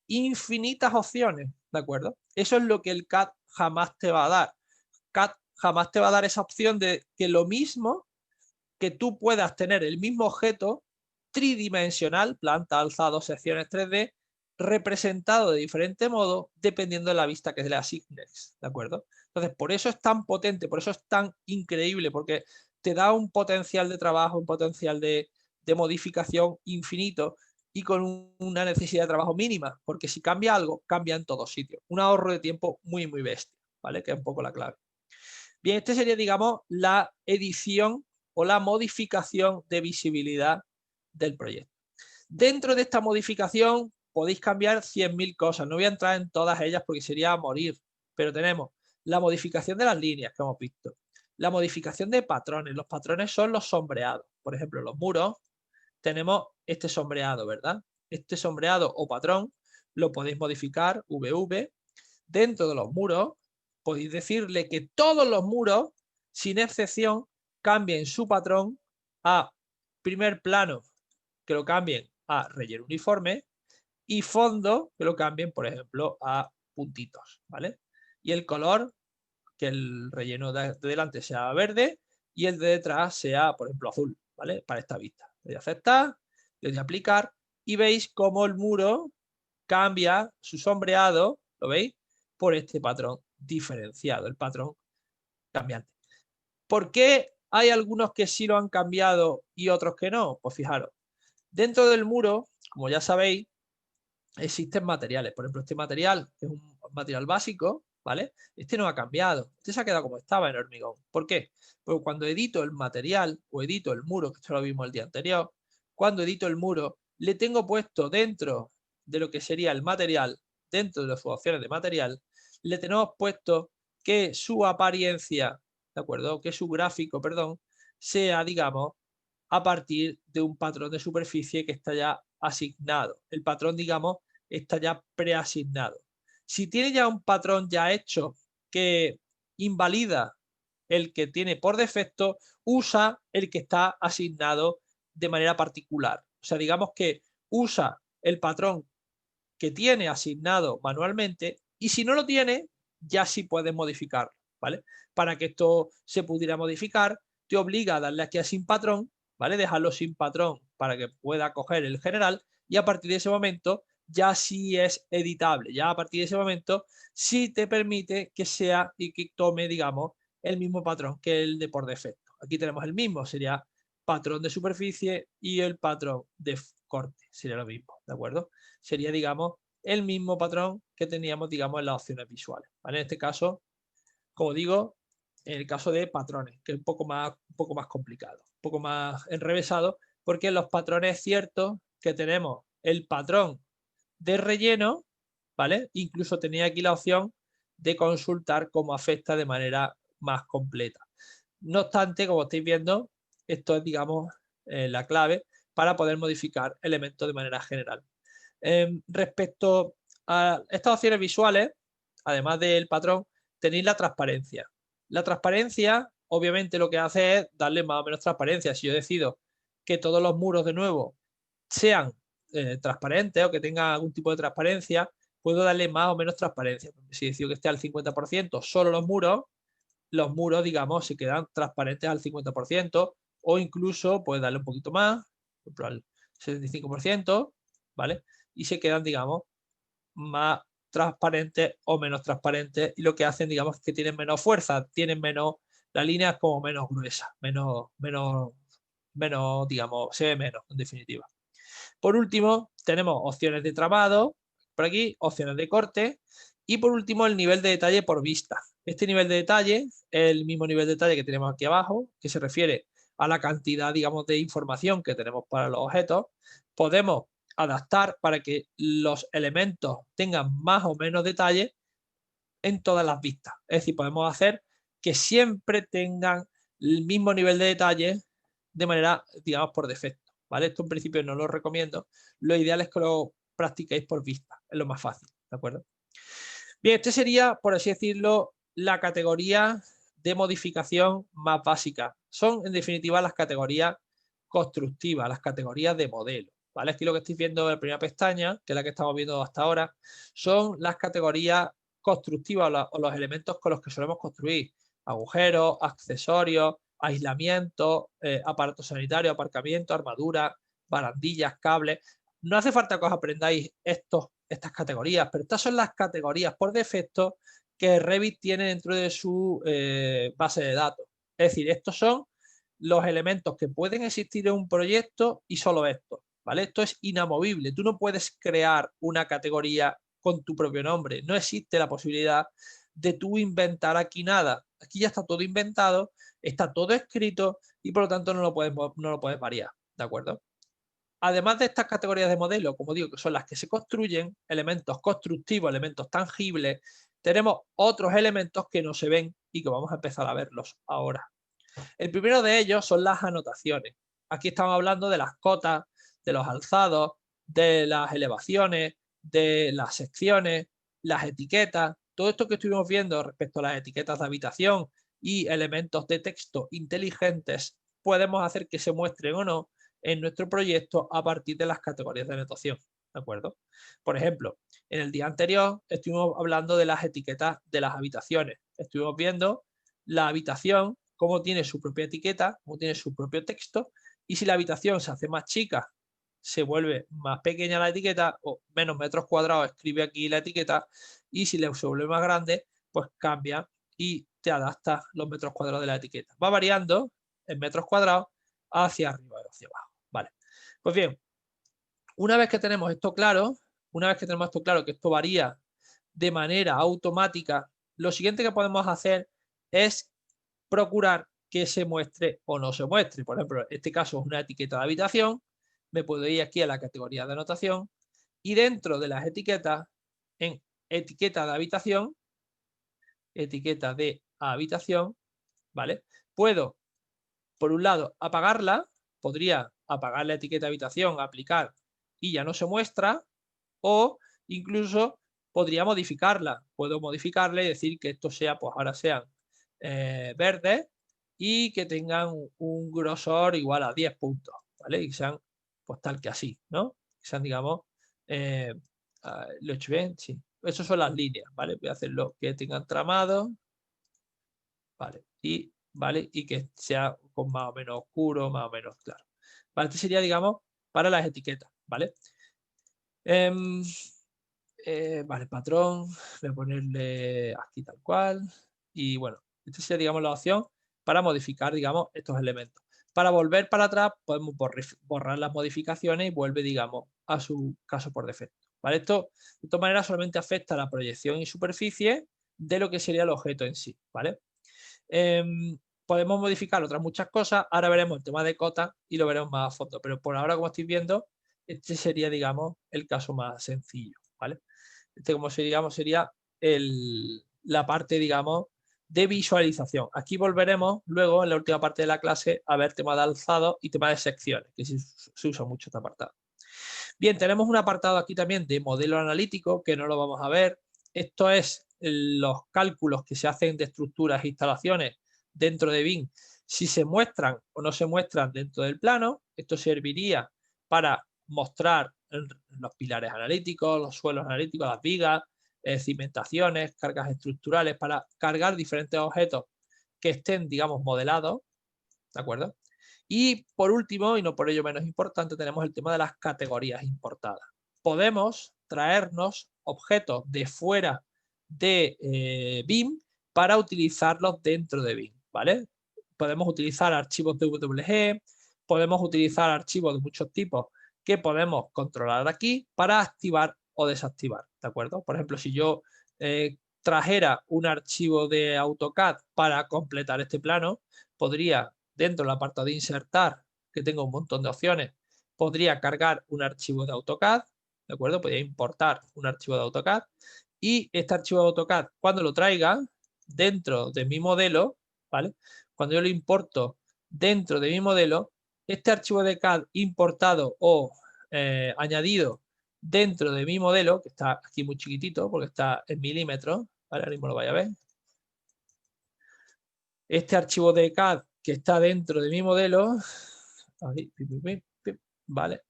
infinitas opciones, ¿de acuerdo? Eso es lo que el CAD jamás te va a dar. CAD jamás te va a dar esa opción de que lo mismo que tú puedas tener el mismo objeto tridimensional, planta, alzado, secciones 3D, representado de diferente modo dependiendo de la vista que le asignes, ¿de acuerdo? Entonces, por eso es tan potente, por eso es tan increíble, porque te da un potencial de trabajo, un potencial de modificación infinito y con una necesidad de trabajo mínima, porque si cambia algo, cambia en todos sitios. Un ahorro de tiempo muy, muy bestia, ¿vale? Que es un poco la clave. Bien, este sería, digamos, la edición o la modificación de visibilidad del proyecto. Dentro de esta modificación podéis cambiar 100.000 cosas. No voy a entrar en todas ellas porque sería morir, pero tenemos la modificación de las líneas que hemos visto, la modificación de patrones. Los patrones son los sombreados, por ejemplo, los muros, tenemos este sombreado, ¿verdad? Este sombreado o patrón lo podéis modificar, VV. Dentro de los muros, podéis decirle que todos los muros, sin excepción, cambien su patrón a primer plano, que lo cambien a relleno uniforme, y fondo, que lo cambien, por ejemplo, a puntitos, ¿vale? Y el color, que el relleno de delante sea verde y el de detrás sea, por ejemplo, azul, ¿vale? Para esta vista. Le doy a aceptar, le doy a aplicar y veis cómo el muro cambia su sombreado, ¿lo veis? Por este patrón diferenciado, el patrón cambiante. ¿Por qué hay algunos que sí lo han cambiado y otros que no? Pues fijaros, dentro del muro, como ya sabéis, existen materiales. Por ejemplo, este material es un material básico, ¿vale? Este no ha cambiado, este se ha quedado como estaba en hormigón. ¿Por qué? Porque cuando edito el material o edito el muro, que esto lo vimos el día anterior, cuando edito el muro, le tengo puesto dentro de lo que sería el material, dentro de las opciones de material, le tenemos puesto que su apariencia, ¿de acuerdo? Que su gráfico, perdón, sea, digamos, a partir de un patrón de superficie que está ya asignado. El patrón, digamos, está ya preasignado. Si tiene ya un patrón ya hecho que invalida el que tiene por defecto, usa el que está asignado de manera particular. O sea, digamos que usa el patrón que tiene asignado manualmente y si no lo tiene, ya sí puedes modificarlo, ¿vale? Para que esto se pudiera modificar, te obliga a darle aquí a sin patrón, ¿vale? Dejarlo sin patrón para que pueda coger el general y a partir de ese momento ya sí es editable. Ya a partir de ese momento sí te permite que sea y que tome, digamos, el mismo patrón que el de por defecto. Aquí tenemos el mismo, sería patrón de superficie y el patrón de corte, sería lo mismo, ¿de acuerdo? Sería, digamos, el mismo patrón que teníamos, digamos, en las opciones visuales, ¿vale? En este caso, como digo, en el caso de patrones, que es un poco más complicado, un poco más enrevesado, porque en los patrones es cierto que tenemos el patrón de relleno, ¿vale? Incluso tenía aquí la opción de consultar cómo afecta de manera más completa. No obstante, como estáis viendo, esto es, digamos, la clave para poder modificar elementos de manera general. Respecto a estas opciones visuales, además del patrón, tenéis la transparencia. La transparencia, obviamente, lo que hace es darle más o menos transparencia. Si yo decido que todos los muros de nuevo sean transparentes o que tengan algún tipo de transparencia, puedo darle más o menos transparencia. Si decido que esté al 50%, solo los muros, digamos, se quedan transparentes al 50% o incluso puedes darle un poquito más, por ejemplo, al 75%, ¿vale? Y se quedan, digamos, más transparentes o menos transparentes y lo que hacen, digamos, es que tienen menos fuerza, tienen menos, la línea es como menos gruesa, menos, digamos, se ve menos, en definitiva. Por último, tenemos opciones de tramado, por aquí, opciones de corte y por último el nivel de detalle por vista. Este nivel de detalle es el mismo nivel de detalle que tenemos aquí abajo, que se refiere a la cantidad, digamos, de información que tenemos para los objetos. Podemos adaptar para que los elementos tengan más o menos detalle en todas las vistas. Es decir, podemos hacer que siempre tengan el mismo nivel de detalle de manera, digamos, por defecto, ¿vale? Esto en principio no lo recomiendo. Lo ideal es que lo practiquéis por vista, es lo más fácil, ¿de acuerdo? Bien, este sería, por así decirlo, la categoría de modificación más básica. Son, en definitiva, las categorías constructivas, las categorías de modelo, ¿vale? Aquí lo que estáis viendo en la primera pestaña, que es la que estamos viendo hasta ahora, son las categorías constructivas o los elementos con los que solemos construir agujeros, accesorios, aislamiento, aparatos sanitarios, aparcamiento, armadura, barandillas, cables. No hace falta que os aprendáis estas categorías, pero estas son las categorías por defecto que Revit tiene dentro de su base de datos. Es decir, estos son los elementos que pueden existir en un proyecto y solo estos, ¿vale? Esto es inamovible. Tú no puedes crear una categoría con tu propio nombre. No existe la posibilidad de tú inventar aquí nada. Aquí ya está todo inventado, está todo escrito y por lo tanto no lo puedes variar, ¿de acuerdo? Además de estas categorías de modelo, como digo, que son las que se construyen, elementos constructivos, elementos tangibles, tenemos otros elementos que no se ven y que vamos a empezar a verlos ahora. El primero de ellos son las anotaciones. Aquí estamos hablando de las cotas, de los alzados, de las elevaciones, de las secciones, las etiquetas, todo esto que estuvimos viendo respecto a las etiquetas de habitación y elementos de texto inteligentes, podemos hacer que se muestren o no en nuestro proyecto a partir de las categorías de anotación, ¿de acuerdo? Por ejemplo, en el día anterior estuvimos hablando de las etiquetas de las habitaciones. Estuvimos viendo la habitación, cómo tiene su propia etiqueta, cómo tiene su propio texto, y si la habitación se hace más chica, se vuelve más pequeña la etiqueta, o menos metros cuadrados, escribe aquí la etiqueta, y si se vuelve más grande, pues cambia y te adapta los metros cuadrados de la etiqueta. Va variando en metros cuadrados hacia arriba y hacia abajo. Vale. Pues bien, una vez que tenemos esto claro, que esto varía de manera automática, lo siguiente que podemos hacer es procurar que se muestre o no se muestre. Por ejemplo, en este caso es una etiqueta de habitación, me puedo ir aquí a la categoría de anotación y dentro de las etiquetas, en etiqueta de habitación, ¿vale? Puedo, por un lado, apagarla, podría apagar la etiqueta de habitación, aplicar y ya no se muestra, o incluso podría modificarla. Puedo modificarla y decir que esto sea, pues ahora sean verdes y que tengan un grosor igual a 10 puntos, ¿vale? Y que sean, pues tal que así, ¿no? Que sean, digamos, lo he hecho bien, sí. Esas son las líneas, ¿vale? Voy a hacerlo que tengan tramado, ¿vale? Y que sea con más o menos oscuro, más o menos claro. ¿Vale? Este sería, digamos, para las etiquetas, ¿vale? Vale, patrón, voy a ponerle aquí tal cual. Y bueno, esta sería, digamos, la opción para modificar, digamos, estos elementos. Para volver para atrás, podemos borrar las modificaciones y vuelve, digamos, a su caso por defecto. ¿Vale? Esto, de todas maneras, solamente afecta a la proyección y superficie de lo que sería el objeto en sí, ¿vale? Podemos modificar otras muchas cosas. Ahora veremos el tema de cota y lo veremos más a fondo. Pero por ahora, como estáis viendo, este sería, digamos, el caso más sencillo, ¿vale? Este, como sería la parte, digamos, de visualización. Aquí volveremos luego, en la última parte de la clase, a ver tema de alzado y tema de secciones, que se usa mucho este apartado. Bien, tenemos un apartado aquí también de modelo analítico, que no lo vamos a ver. Esto es los cálculos que se hacen de estructuras e instalaciones dentro de BIM, si se muestran o no se muestran dentro del plano. Esto serviría para mostrar los pilares analíticos, los suelos analíticos, las vigas, cimentaciones, cargas estructurales, para cargar diferentes objetos que estén, digamos, modelados, ¿de acuerdo? Y por último, y no por ello menos importante, tenemos el tema de las categorías importadas. Podemos traernos objetos de fuera de BIM para utilizarlos dentro de BIM, ¿vale? Podemos utilizar archivos DWG, podemos utilizar archivos de muchos tipos que podemos controlar aquí para activar o desactivar, ¿de acuerdo? Por ejemplo, si yo trajera un archivo de AutoCAD para completar este plano, podría, dentro del apartado de insertar, que tengo un montón de opciones, podría cargar un archivo de AutoCAD, ¿de acuerdo? Podría importar un archivo de AutoCAD y este archivo de AutoCAD, cuando lo traiga dentro de mi modelo, ¿vale? Cuando yo lo importo dentro de mi modelo, este archivo de CAD importado o añadido dentro de mi modelo, que está aquí muy chiquitito porque está en milímetros, ¿vale? Ahora mismo lo vaya a ver. Este archivo de CAD que está dentro de mi modelo, ¿vale?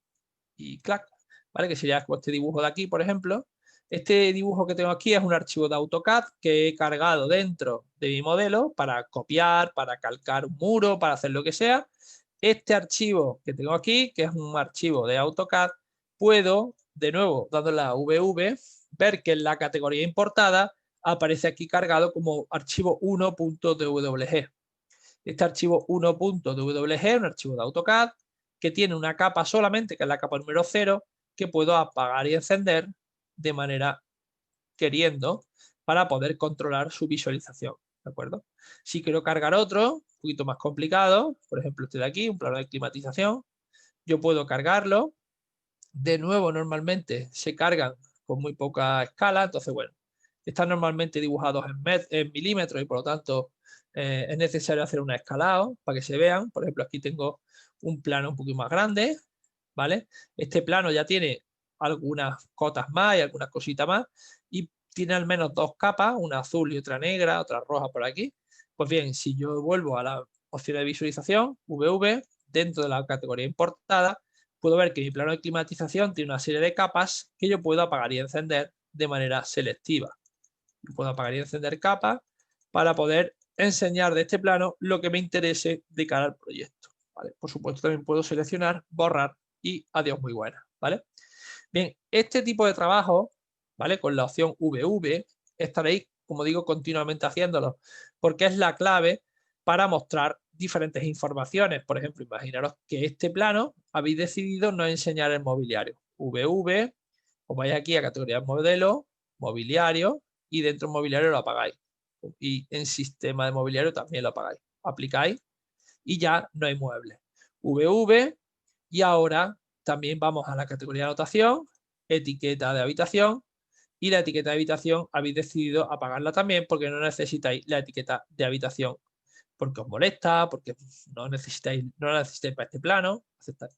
Y clac, ¿vale? Que sería este dibujo de aquí, por ejemplo. Este dibujo que tengo aquí es un archivo de AutoCAD que he cargado dentro de mi modelo para copiar, para calcar un muro, para hacer lo que sea. Este archivo que tengo aquí, que es un archivo de AutoCAD, puedo, de nuevo, dándole a VV, ver que en la categoría importada aparece aquí cargado como archivo 1.dwg. Este archivo 1.dwg es un archivo de AutoCAD que tiene una capa solamente, que es la capa número 0, que puedo apagar y encender de manera queriendo para poder controlar su visualización, ¿de acuerdo? Si quiero cargar otro, un poquito más complicado, por ejemplo este de aquí, un plano de climatización, yo puedo cargarlo. De nuevo, normalmente se cargan con muy poca escala, entonces, bueno, están normalmente dibujados en milímetros y por lo tanto es necesario hacer un escalado para que se vean. Por ejemplo, aquí tengo un plano un poquito más grande, ¿vale? Este plano ya tiene algunas cotas más y algunas cositas más y tiene al menos dos capas, una azul y otra negra, otra roja por aquí. Pues bien, si yo vuelvo a la opción de visualización, VV, dentro de la categoría importada, puedo ver que mi plano de climatización tiene una serie de capas que yo puedo apagar y encender de manera selectiva. Yo puedo apagar y encender capas para poder enseñar de este plano lo que me interese de cara al proyecto, ¿vale? Por supuesto, también puedo seleccionar, borrar y adiós muy buena, ¿vale? Bien, este tipo de trabajo, ¿vale? Con la opción VV, estaréis, como digo, continuamente haciéndolo, porque es la clave para mostrar diferentes informaciones. Por ejemplo, imaginaros que este plano habéis decidido no enseñar el mobiliario. VV, os vais aquí a categoría modelo, mobiliario, y dentro del mobiliario lo apagáis. Y en sistema de mobiliario también lo apagáis. Aplicáis y ya no hay muebles. VV, y ahora también vamos a la categoría de anotación, etiqueta de habitación, y la etiqueta de habitación habéis decidido apagarla también porque no necesitáis la etiqueta de habitación porque os molesta, porque no la necesitáis para este plano, etc.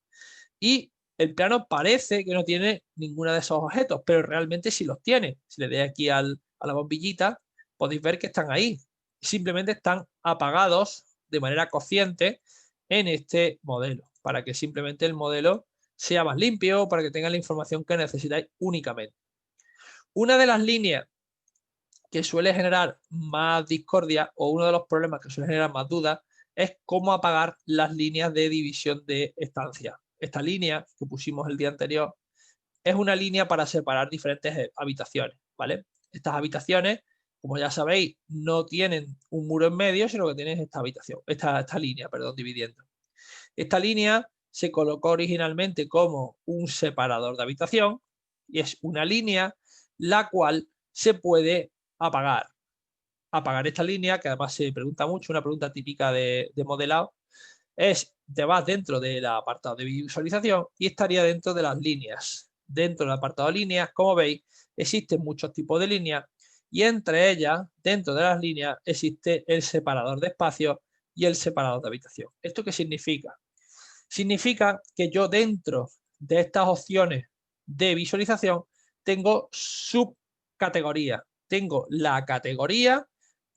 Y el plano parece que no tiene ninguna de esos objetos, pero realmente sí los tiene. Si le doy aquí a la bombillita, podéis ver que están ahí. Simplemente están apagados de manera consciente en este modelo, para que simplemente el modelo sea más limpio, para que tenga la información que necesitáis únicamente. Una de las líneas que suele generar más discordia o uno de los problemas que suele generar más dudas es cómo apagar las líneas de división de estancia. Esta línea que pusimos el día anterior es una línea para separar diferentes habitaciones, ¿vale? Estas habitaciones, como ya sabéis, no tienen un muro en medio, sino que tienen esta habitación, esta línea, perdón, dividiendo. Esta línea se colocó originalmente como un separador de habitación y es una línea la cual se puede apagar. Apagar esta línea, que además se pregunta mucho, una pregunta típica de modelado, es, te vas dentro del apartado de visualización y estaría dentro de las líneas. Dentro del apartado de líneas, como veis, existen muchos tipos de líneas y entre ellas, dentro de las líneas, existe el separador de espacios y el separador de habitación. ¿Esto qué significa? Significa que yo dentro de estas opciones de visualización tengo subcategorías. Tengo la categoría,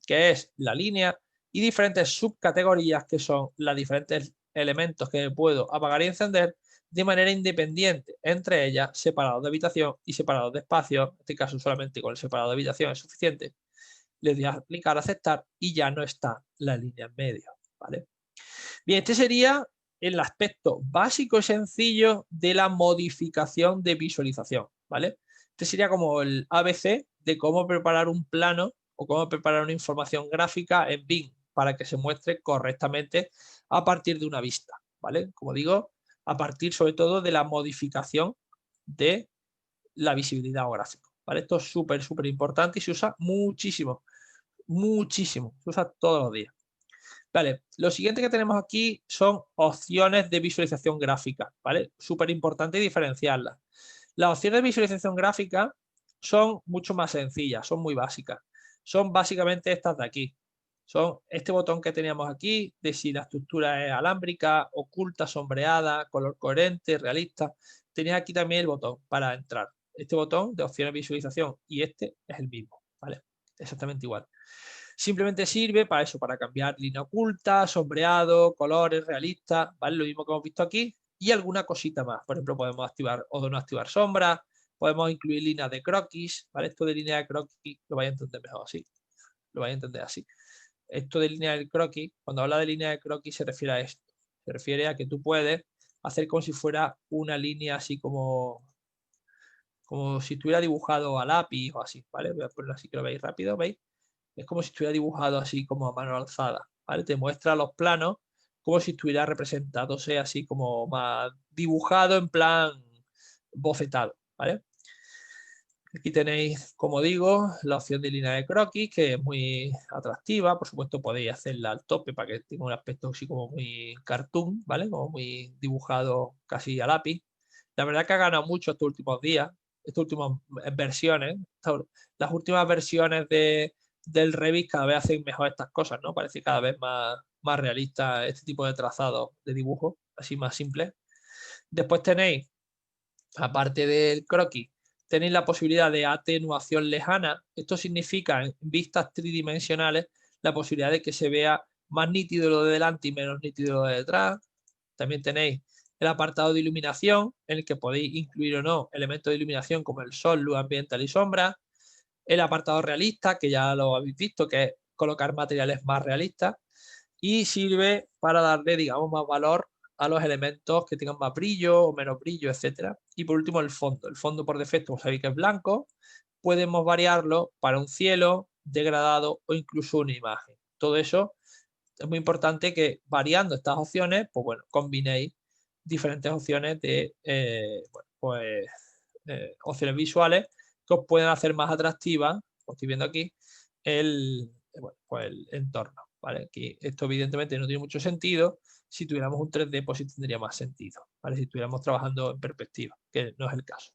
que es la línea, y diferentes subcategorías que son los diferentes elementos que puedo apagar y encender de manera independiente, entre ellas separado de habitación y separado de espacio. En este caso solamente con el separado de habitación es suficiente. Le doy a aplicar, aceptar y ya no está la línea en medio, ¿vale? Bien, este sería el aspecto básico y sencillo de la modificación de visualización, ¿vale? Este sería como el ABC de cómo preparar un plano o cómo preparar una información gráfica en BIM para que se muestre correctamente a partir de una vista, ¿vale? Como digo, a partir sobre todo de la modificación de la visibilidad o gráfico, ¿vale? Esto es súper, súper importante y se usa muchísimo, muchísimo, se usa todos los días. Vale, lo siguiente que tenemos aquí son opciones de visualización gráfica, ¿vale? Súper importante diferenciarlas. Las opciones de visualización gráfica son mucho más sencillas, son muy básicas. Son básicamente estas de aquí. Son este botón que teníamos aquí, de si la estructura es alámbrica, oculta, sombreada, color coherente, realista. Tenía aquí también el botón para entrar. Este botón de opciones de visualización y este es el mismo, ¿vale? Exactamente igual. Simplemente sirve para eso, para cambiar línea oculta, sombreado, colores, realistas, ¿vale? Lo mismo que hemos visto aquí y alguna cosita más. Por ejemplo, podemos activar o no activar sombras, podemos incluir líneas de croquis, ¿vale? Esto de línea de croquis lo vais a entender mejor así, lo vais a entender así. Esto de línea de croquis, cuando habla de línea de croquis se refiere a esto, se refiere a que tú puedes hacer como si fuera una línea así como si estuviera dibujado a lápiz o así, ¿vale? Voy a ponerlo así que lo veis rápido, ¿veis? Es como si estuviera dibujado así como a mano alzada, ¿vale? Te muestra los planos como si estuviera representándose así como más dibujado en plan bofetado, ¿vale? Aquí tenéis, como digo, la opción de línea de croquis, que es muy atractiva. Por supuesto, podéis hacerla al tope para que tenga un aspecto así como muy cartoon, ¿vale? Como muy dibujado casi a lápiz. La verdad que ha ganado mucho estos últimos días, estas últimas versiones. Las últimas versiones del Revit cada vez hacen mejor estas cosas, ¿no? Parece cada vez más realista este tipo de trazado de dibujo. así más simple. Después tenéis, aparte del croquis, tenéis la posibilidad de atenuación lejana. Esto significa en vistas tridimensionales la posibilidad de que se vea más nítido lo de delante y menos nítido lo de detrás. También tenéis el apartado de iluminación, en el que podéis incluir o no elementos de iluminación como el sol, luz ambiental y sombra. El apartado realista, que ya lo habéis visto, que es colocar materiales más realistas. Y sirve para darle, digamos, más valor a los elementos que tengan más brillo o menos brillo, etcétera. Y por último, el fondo. El fondo por defecto, como sabéis que es blanco, podemos variarlo para un cielo, degradado o incluso una imagen. Todo eso es muy importante que variando estas opciones, pues bueno, combinéis diferentes opciones de opciones visuales que os pueden hacer más atractivas, como estoy viendo aquí, el entorno. ¿Vale? Aquí esto evidentemente no tiene mucho sentido. Si tuviéramos un 3D, pues sí tendría más sentido, ¿vale? Si estuviéramos trabajando en perspectiva, que no es el caso.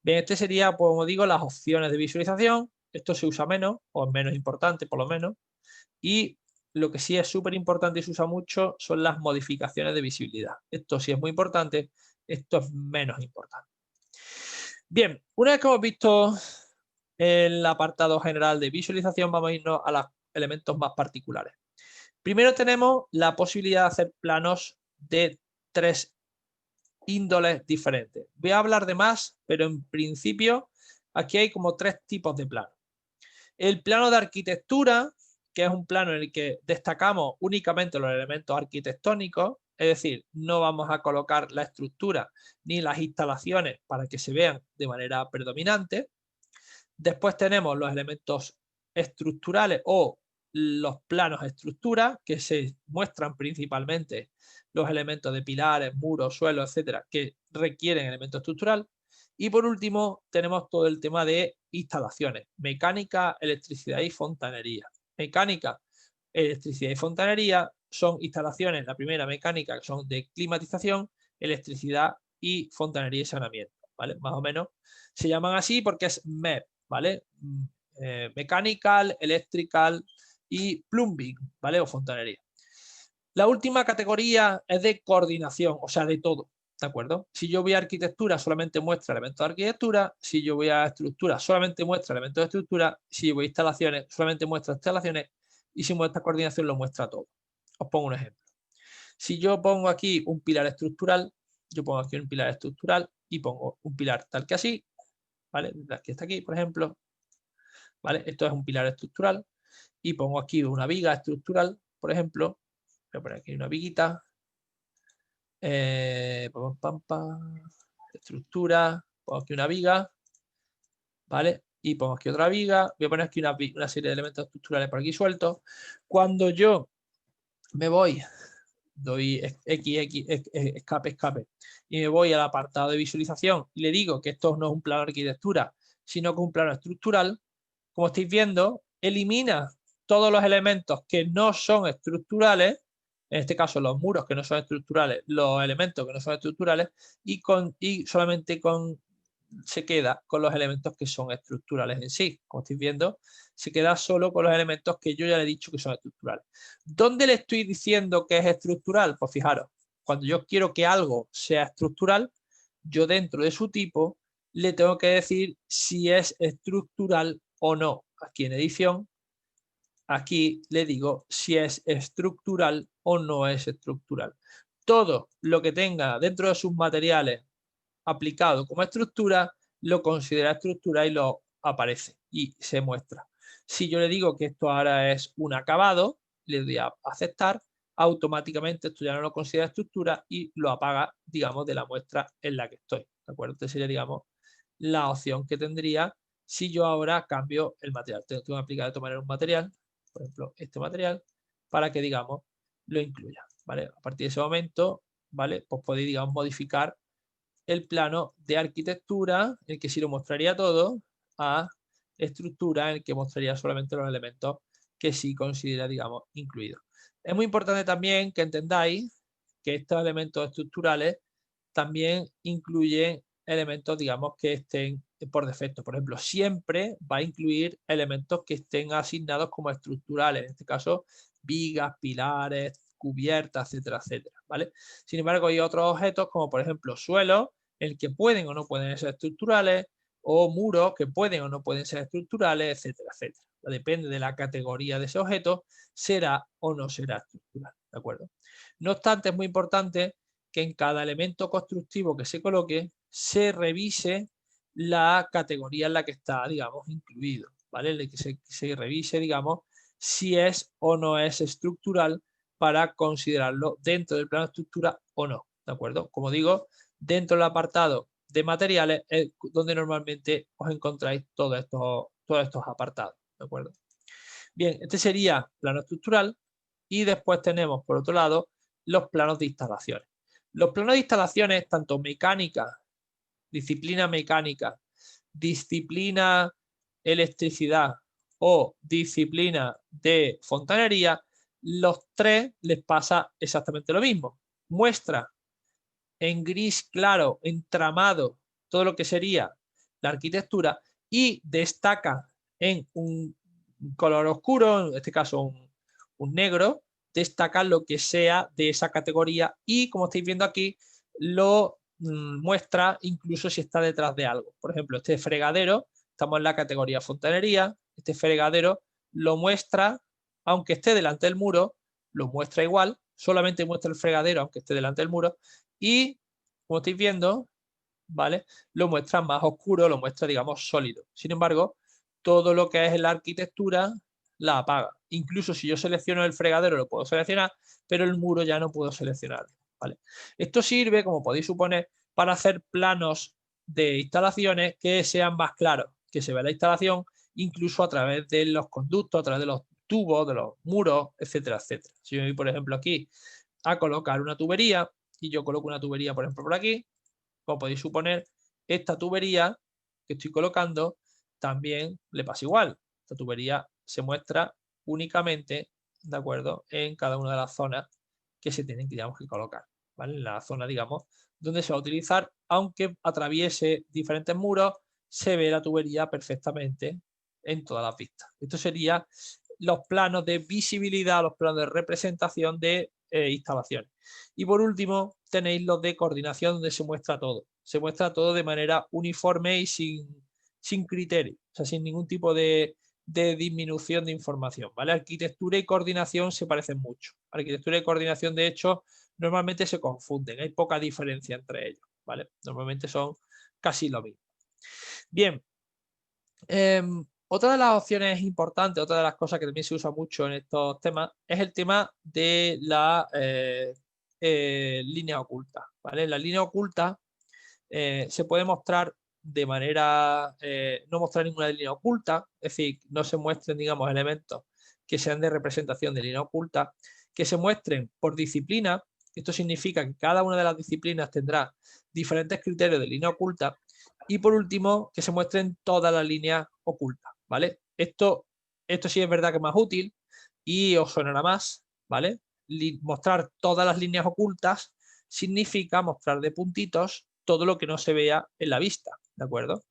Bien, este sería, pues, como digo, las opciones de visualización. Esto se usa menos, o es menos importante por lo menos. Y lo que sí es súper importante y se usa mucho son las modificaciones de visibilidad. Esto sí es muy importante, esto es menos importante. Bien, una vez que hemos visto el apartado general de visualización, vamos a irnos a los elementos más particulares. Primero tenemos la posibilidad de hacer planos de 3 índoles diferentes. Voy a hablar de más, pero en principio aquí hay como 3 tipos de planos. El plano de arquitectura, que es un plano en el que destacamos únicamente los elementos arquitectónicos, es decir, no vamos a colocar la estructura ni las instalaciones para que se vean de manera predominante. Después tenemos los elementos estructurales o los planos estructura, que se muestran principalmente los elementos de pilares, muros, suelos, etcétera, que requieren elemento estructural. Y por último, tenemos todo el tema de instalaciones, mecánica, electricidad y fontanería. Mecánica, electricidad y fontanería son instalaciones, la primera mecánica, que son de climatización, electricidad y fontanería y saneamiento, ¿vale? Más o menos se llaman así porque es MEP, ¿vale? Mechanical, Electrical y Plumbing, ¿vale? O fontanería. La última categoría es de coordinación, o sea, de todo, ¿de acuerdo? Si yo voy a arquitectura, solamente muestra elementos de arquitectura. Si yo voy a estructura, solamente muestra elementos de estructura. Si yo voy a instalaciones, solamente muestra instalaciones. Y si muestra coordinación, lo muestra todo. Os pongo un ejemplo. Si yo pongo aquí un pilar estructural, yo pongo aquí un pilar estructural y pongo un pilar tal que así, ¿vale? Que está aquí, por ejemplo, ¿vale? Esto es un pilar estructural y pongo aquí una viga estructural, por ejemplo. Voy a poner aquí una viguita. Estructura, pongo aquí una viga, ¿vale? Y pongo aquí otra viga. Voy a poner aquí una serie de elementos estructurales por aquí sueltos. Cuando yo me voy, doy escape, y me voy al apartado de visualización y le digo que esto no es un plano de arquitectura, sino que es un plano estructural, como estáis viendo, elimina todos los elementos que no son estructurales, en este caso los muros que no son estructurales, los elementos que no son estructurales, y solamente se queda con los elementos que son estructurales en sí. Como estáis viendo, se queda solo con los elementos que yo ya le he dicho que son estructurales. ¿Dónde le estoy diciendo que es estructural? Pues fijaros, cuando yo quiero que algo sea estructural, yo dentro de su tipo le tengo que decir si es estructural o no. Aquí en edición, aquí le digo si es estructural o no es estructural. Todo lo que tenga dentro de sus materiales aplicado como estructura, lo considera estructura y lo aparece y se muestra. Si yo le digo que esto ahora es un acabado, le doy a aceptar, automáticamente esto ya no lo considera estructura y lo apaga, digamos, de la muestra en la que estoy. ¿De acuerdo? Esta sería, digamos, la opción que tendría si yo ahora cambio el material. Tengo que aplicar de esta manera un material, por ejemplo, este material, para que, digamos, lo incluya. ¿Vale? A partir de ese momento, ¿vale? Pues podéis, digamos, modificar el plano de arquitectura, en el que sí lo mostraría todo, a estructura, en el que mostraría solamente los elementos que sí considera, digamos, incluidos. Es muy importante también que entendáis que estos elementos estructurales también incluyen elementos, digamos, que estén por defecto. Por ejemplo, siempre va a incluir elementos que estén asignados como estructurales, en este caso, vigas, pilares, cubiertas, etcétera, etcétera. ¿vale? Sin embargo, hay otros objetos como por ejemplo suelos, el que pueden o no pueden ser estructurales, o muros que pueden o no pueden ser estructurales, etcétera, etcétera. Depende de la categoría de ese objeto, será o no será estructural, ¿de acuerdo? No obstante, es muy importante que en cada elemento constructivo que se coloque se revise la categoría en la que está, digamos, incluido, ¿vale? Que se revise, digamos, si es o no es estructural para considerarlo dentro del plano de estructura o no, ¿de acuerdo? Como digo, dentro del apartado de materiales es donde normalmente os encontráis todos estos apartados, ¿de acuerdo? Bien, este sería plano estructural y después tenemos, por otro lado, los planos de instalaciones. Los planos de instalaciones, tanto mecánica, disciplina mecánica, disciplina electricidad o disciplina de fontanería, los tres les pasa exactamente lo mismo. Muestra en gris claro, entramado, todo lo que sería la arquitectura y destaca en un color oscuro, en este caso un negro, destaca lo que sea de esa categoría y como estáis viendo aquí lo muestra incluso si está detrás de algo. Por ejemplo, este fregadero, estamos en la categoría fontanería, este fregadero lo muestra, aunque esté delante del muro, lo muestra igual, solamente muestra el fregadero aunque esté delante del muro y como estáis viendo, ¿vale? Lo muestra más oscuro, lo muestra, digamos, sólido. Sin embargo, todo lo que es la arquitectura la apaga. Incluso si yo selecciono el fregadero lo puedo seleccionar, pero el muro ya no puedo seleccionarlo, ¿vale? Esto sirve, como podéis suponer, para hacer planos de instalaciones que sean más claros, que se vea la instalación incluso a través de los conductos, a través de los tubos, de los muros, etcétera, etcétera. Si yo voy, por ejemplo, aquí a colocar una tubería y yo coloco una tubería, por ejemplo, por aquí, como podéis suponer, esta tubería que estoy colocando también le pasa igual. Esta tubería se muestra únicamente, ¿de acuerdo?, en cada una de las zonas que se tienen, digamos, que colocar, ¿vale? En la zona, digamos, donde se va a utilizar, aunque atraviese diferentes muros, se ve la tubería perfectamente en todas las vistas. Esto sería los planos de visibilidad, los planos de representación de instalaciones. Y por último, tenéis los de coordinación donde se muestra todo. Se muestra todo de manera uniforme y sin criterio, o sea, sin ningún tipo de disminución de información, ¿vale? Arquitectura y coordinación se parecen mucho. Arquitectura y coordinación, de hecho, normalmente se confunden, hay poca diferencia entre ellos, ¿vale? Normalmente son casi lo mismo. Bien, otra de las opciones importantes, otra de las cosas que también se usa mucho en estos temas, es el tema de la línea oculta, ¿vale? La línea oculta se puede mostrar de manera, no mostrar ninguna línea oculta, es decir, no se muestren, digamos, elementos que sean de representación de línea oculta, que se muestren por disciplina. Esto significa que cada una de las disciplinas tendrá diferentes criterios de línea oculta. Y por último, que se muestren todas las líneas ocultas, ¿vale? Esto sí es verdad que es más útil y os sonará más, ¿vale? Mostrar todas las líneas ocultas significa mostrar de puntitos todo lo que no se vea en la vista, ¿de acuerdo?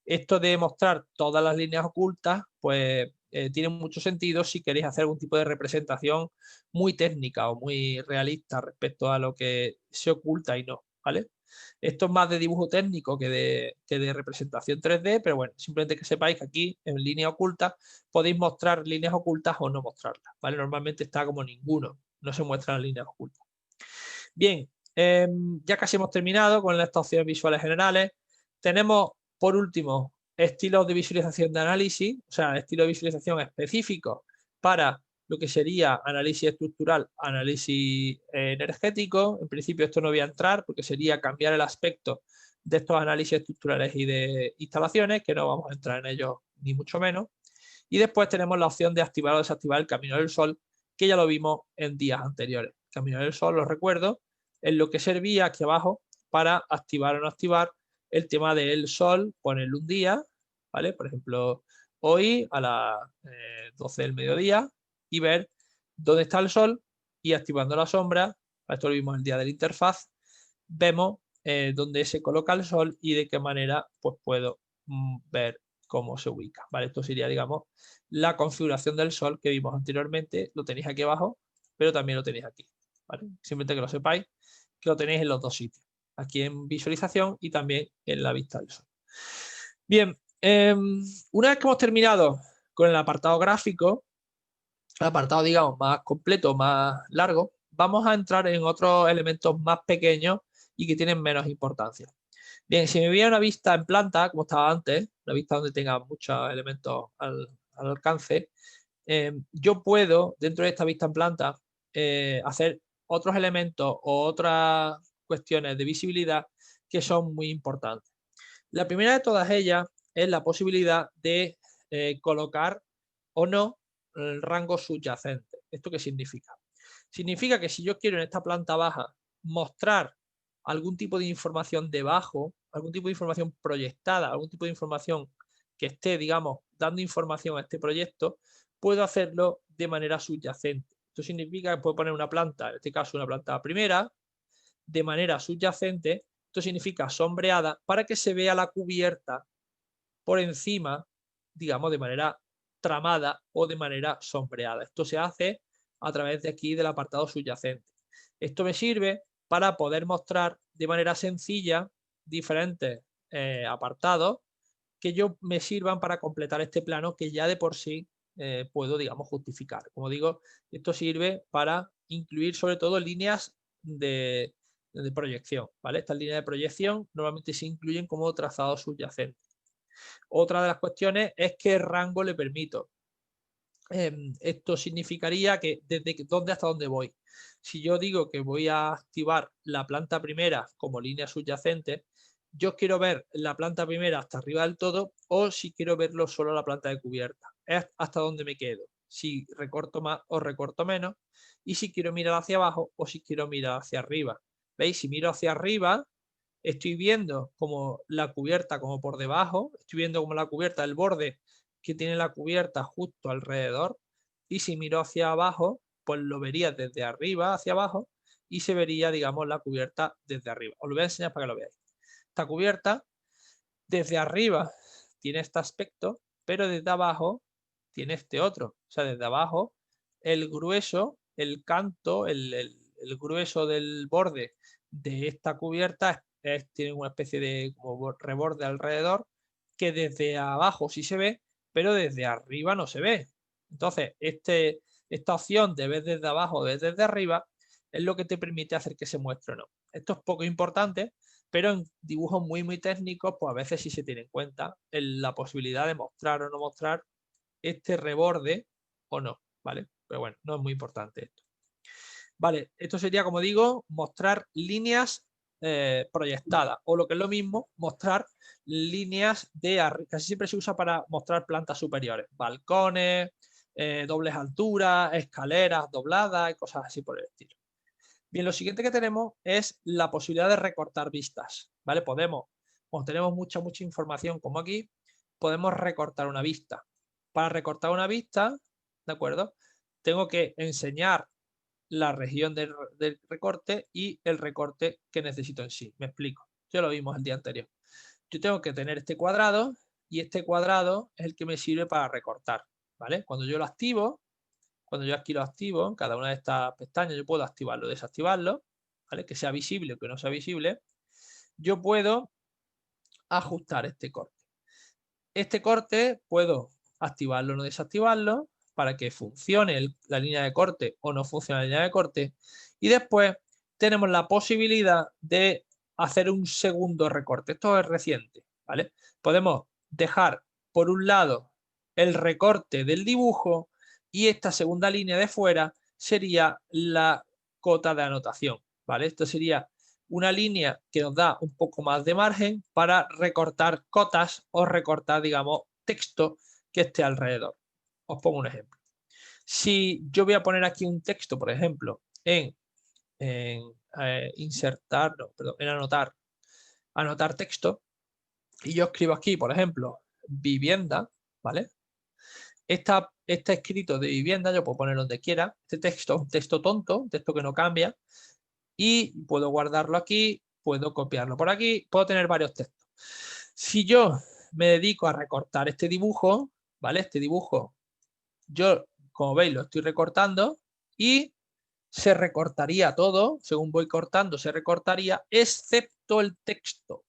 Esto de mostrar todas las líneas ocultas, pues tiene mucho sentido si queréis hacer algún tipo de representación muy técnica o muy realista respecto a lo que se oculta y no, ¿vale? Esto es más de dibujo técnico que de representación 3D, pero bueno, simplemente que sepáis que aquí en línea oculta podéis mostrar líneas ocultas o no mostrarlas, ¿vale? Normalmente está como ninguno, no se muestran líneas ocultas. Bien, ya casi hemos terminado con estas opciones visuales generales. Tenemos, por último, estilos de visualización de análisis, o sea, estilos de visualización específicos para lo que sería análisis estructural, análisis energético. En principio esto no voy a entrar porque sería cambiar el aspecto de estos análisis estructurales y de instalaciones, que no vamos a entrar en ellos ni mucho menos. Y después tenemos la opción de activar o desactivar el camino del sol, que ya lo vimos en días anteriores. El camino del sol, lo recuerdo, es lo que servía aquí abajo para activar o no activar el tema del sol, ponerle un día, ¿vale? Por ejemplo, hoy a las 12 del mediodía y ver dónde está el sol y activando la sombra, esto lo vimos el día de la interfaz, vemos dónde se coloca el sol y de qué manera pues puedo ver cómo se ubica, ¿vale? Esto sería, digamos, la configuración del sol que vimos anteriormente, lo tenéis aquí abajo, pero también lo tenéis aquí. ¿vale? Simplemente que lo sepáis, que lo tenéis en los dos sitios, aquí en visualización y también en la vista del sol. Bien, una vez que hemos terminado con el apartado gráfico, el apartado, digamos, más completo, más largo, vamos a entrar en otros elementos más pequeños y que tienen menos importancia. Bien, si me voy a una vista en planta, como estaba antes, una vista donde tenga muchos elementos al alcance, yo puedo, dentro de esta vista en planta, hacer otros elementos o otras cuestiones de visibilidad que son muy importantes. La primera de todas ellas es la posibilidad de colocar o no el rango subyacente. ¿Esto qué significa? Significa que si yo quiero en esta planta baja mostrar algún tipo de información debajo, algún tipo de información proyectada, algún tipo de información que esté, digamos, dando información a este proyecto, puedo hacerlo de manera subyacente. Esto significa que puedo poner una planta, en este caso una planta primera, de manera subyacente. Esto significa sombreada, para que se vea la cubierta por encima, digamos, de manera tramada o de manera sombreada. Esto se hace a través de aquí del apartado subyacente. Esto me sirve para poder mostrar de manera sencilla diferentes apartados que yo me sirvan para completar este plano que ya de por sí puedo, digamos, justificar. Como digo, esto sirve para incluir sobre todo líneas de proyección, ¿vale? Estas líneas de proyección normalmente se incluyen como trazado subyacente. Otra de las cuestiones es qué rango le permito. Esto significaría que desde dónde hasta dónde voy. Si yo digo que voy a activar la planta primera como línea subyacente, yo quiero ver la planta primera hasta arriba del todo, o si quiero verlo solo la planta de cubierta. Es hasta dónde me quedo. Si recorto más o recorto menos, y si quiero mirar hacia abajo o si quiero mirar hacia arriba. ¿Veis? Si miro hacia arriba, estoy viendo como la cubierta como por debajo, estoy viendo como la cubierta del borde que tiene la cubierta justo alrededor, y si miro hacia abajo, pues lo vería desde arriba hacia abajo y se vería, digamos, la cubierta desde arriba. Os lo voy a enseñar para que lo veáis. Esta cubierta desde arriba tiene este aspecto, pero desde abajo tiene este otro. O sea, desde abajo el grueso, el canto, el grueso del borde de esta cubierta tiene una especie de como reborde alrededor, que desde abajo sí se ve, pero desde arriba no se ve. Entonces, esta opción de ver desde abajo o desde arriba es lo que te permite hacer que se muestre o no. Esto es poco importante, pero en dibujos muy técnicos, pues a veces sí se tiene en cuenta la posibilidad de mostrar o no mostrar este reborde o no, ¿vale? Pero bueno, no es muy importante esto. Vale, esto sería, como digo, mostrar líneas proyectadas, o lo que es lo mismo, mostrar líneas de arriba. Casi siempre se usa para mostrar plantas superiores, balcones, dobles alturas, escaleras dobladas y cosas así por el estilo. Bien, lo siguiente que tenemos es la posibilidad de recortar vistas, ¿vale? Podemos, cuando tenemos mucha información como aquí, podemos recortar una vista. Para recortar una vista, ¿de acuerdo? Tengo que enseñar la región del recorte y el recorte que necesito en sí. Me explico. Ya lo vimos el día anterior. Yo tengo que tener este cuadrado, y este cuadrado es el que me sirve para recortar, ¿vale? Cuando yo lo activo, cuando yo aquí lo activo, en cada una de estas pestañas yo puedo activarlo o desactivarlo, ¿vale? Que sea visible o que no sea visible. Yo puedo ajustar este corte. Este corte puedo activarlo o no desactivarlo para que funcione la línea de corte o no funcione la línea de corte. Y después tenemos la posibilidad de hacer un segundo recorte. Esto es reciente, ¿vale? Podemos dejar por un lado el recorte del dibujo, y esta segunda línea de fuera sería la cota de anotación, ¿vale? Esto sería una línea que nos da un poco más de margen para recortar cotas o recortar, digamos, texto que esté alrededor. Os pongo un ejemplo. Si yo voy a poner aquí un texto, por ejemplo, en insertar, no, perdón, en anotar texto, y yo escribo aquí, por ejemplo, vivienda, ¿vale? Este escrito de vivienda yo puedo poner donde quiera. Este texto es un texto tonto, un texto que no cambia, y puedo guardarlo aquí, puedo copiarlo por aquí, puedo tener varios textos. Si yo me dedico a recortar este dibujo, ¿vale? Este dibujo, yo, como veis, lo estoy recortando, y se recortaría todo, según voy cortando se recortaría, excepto el texto,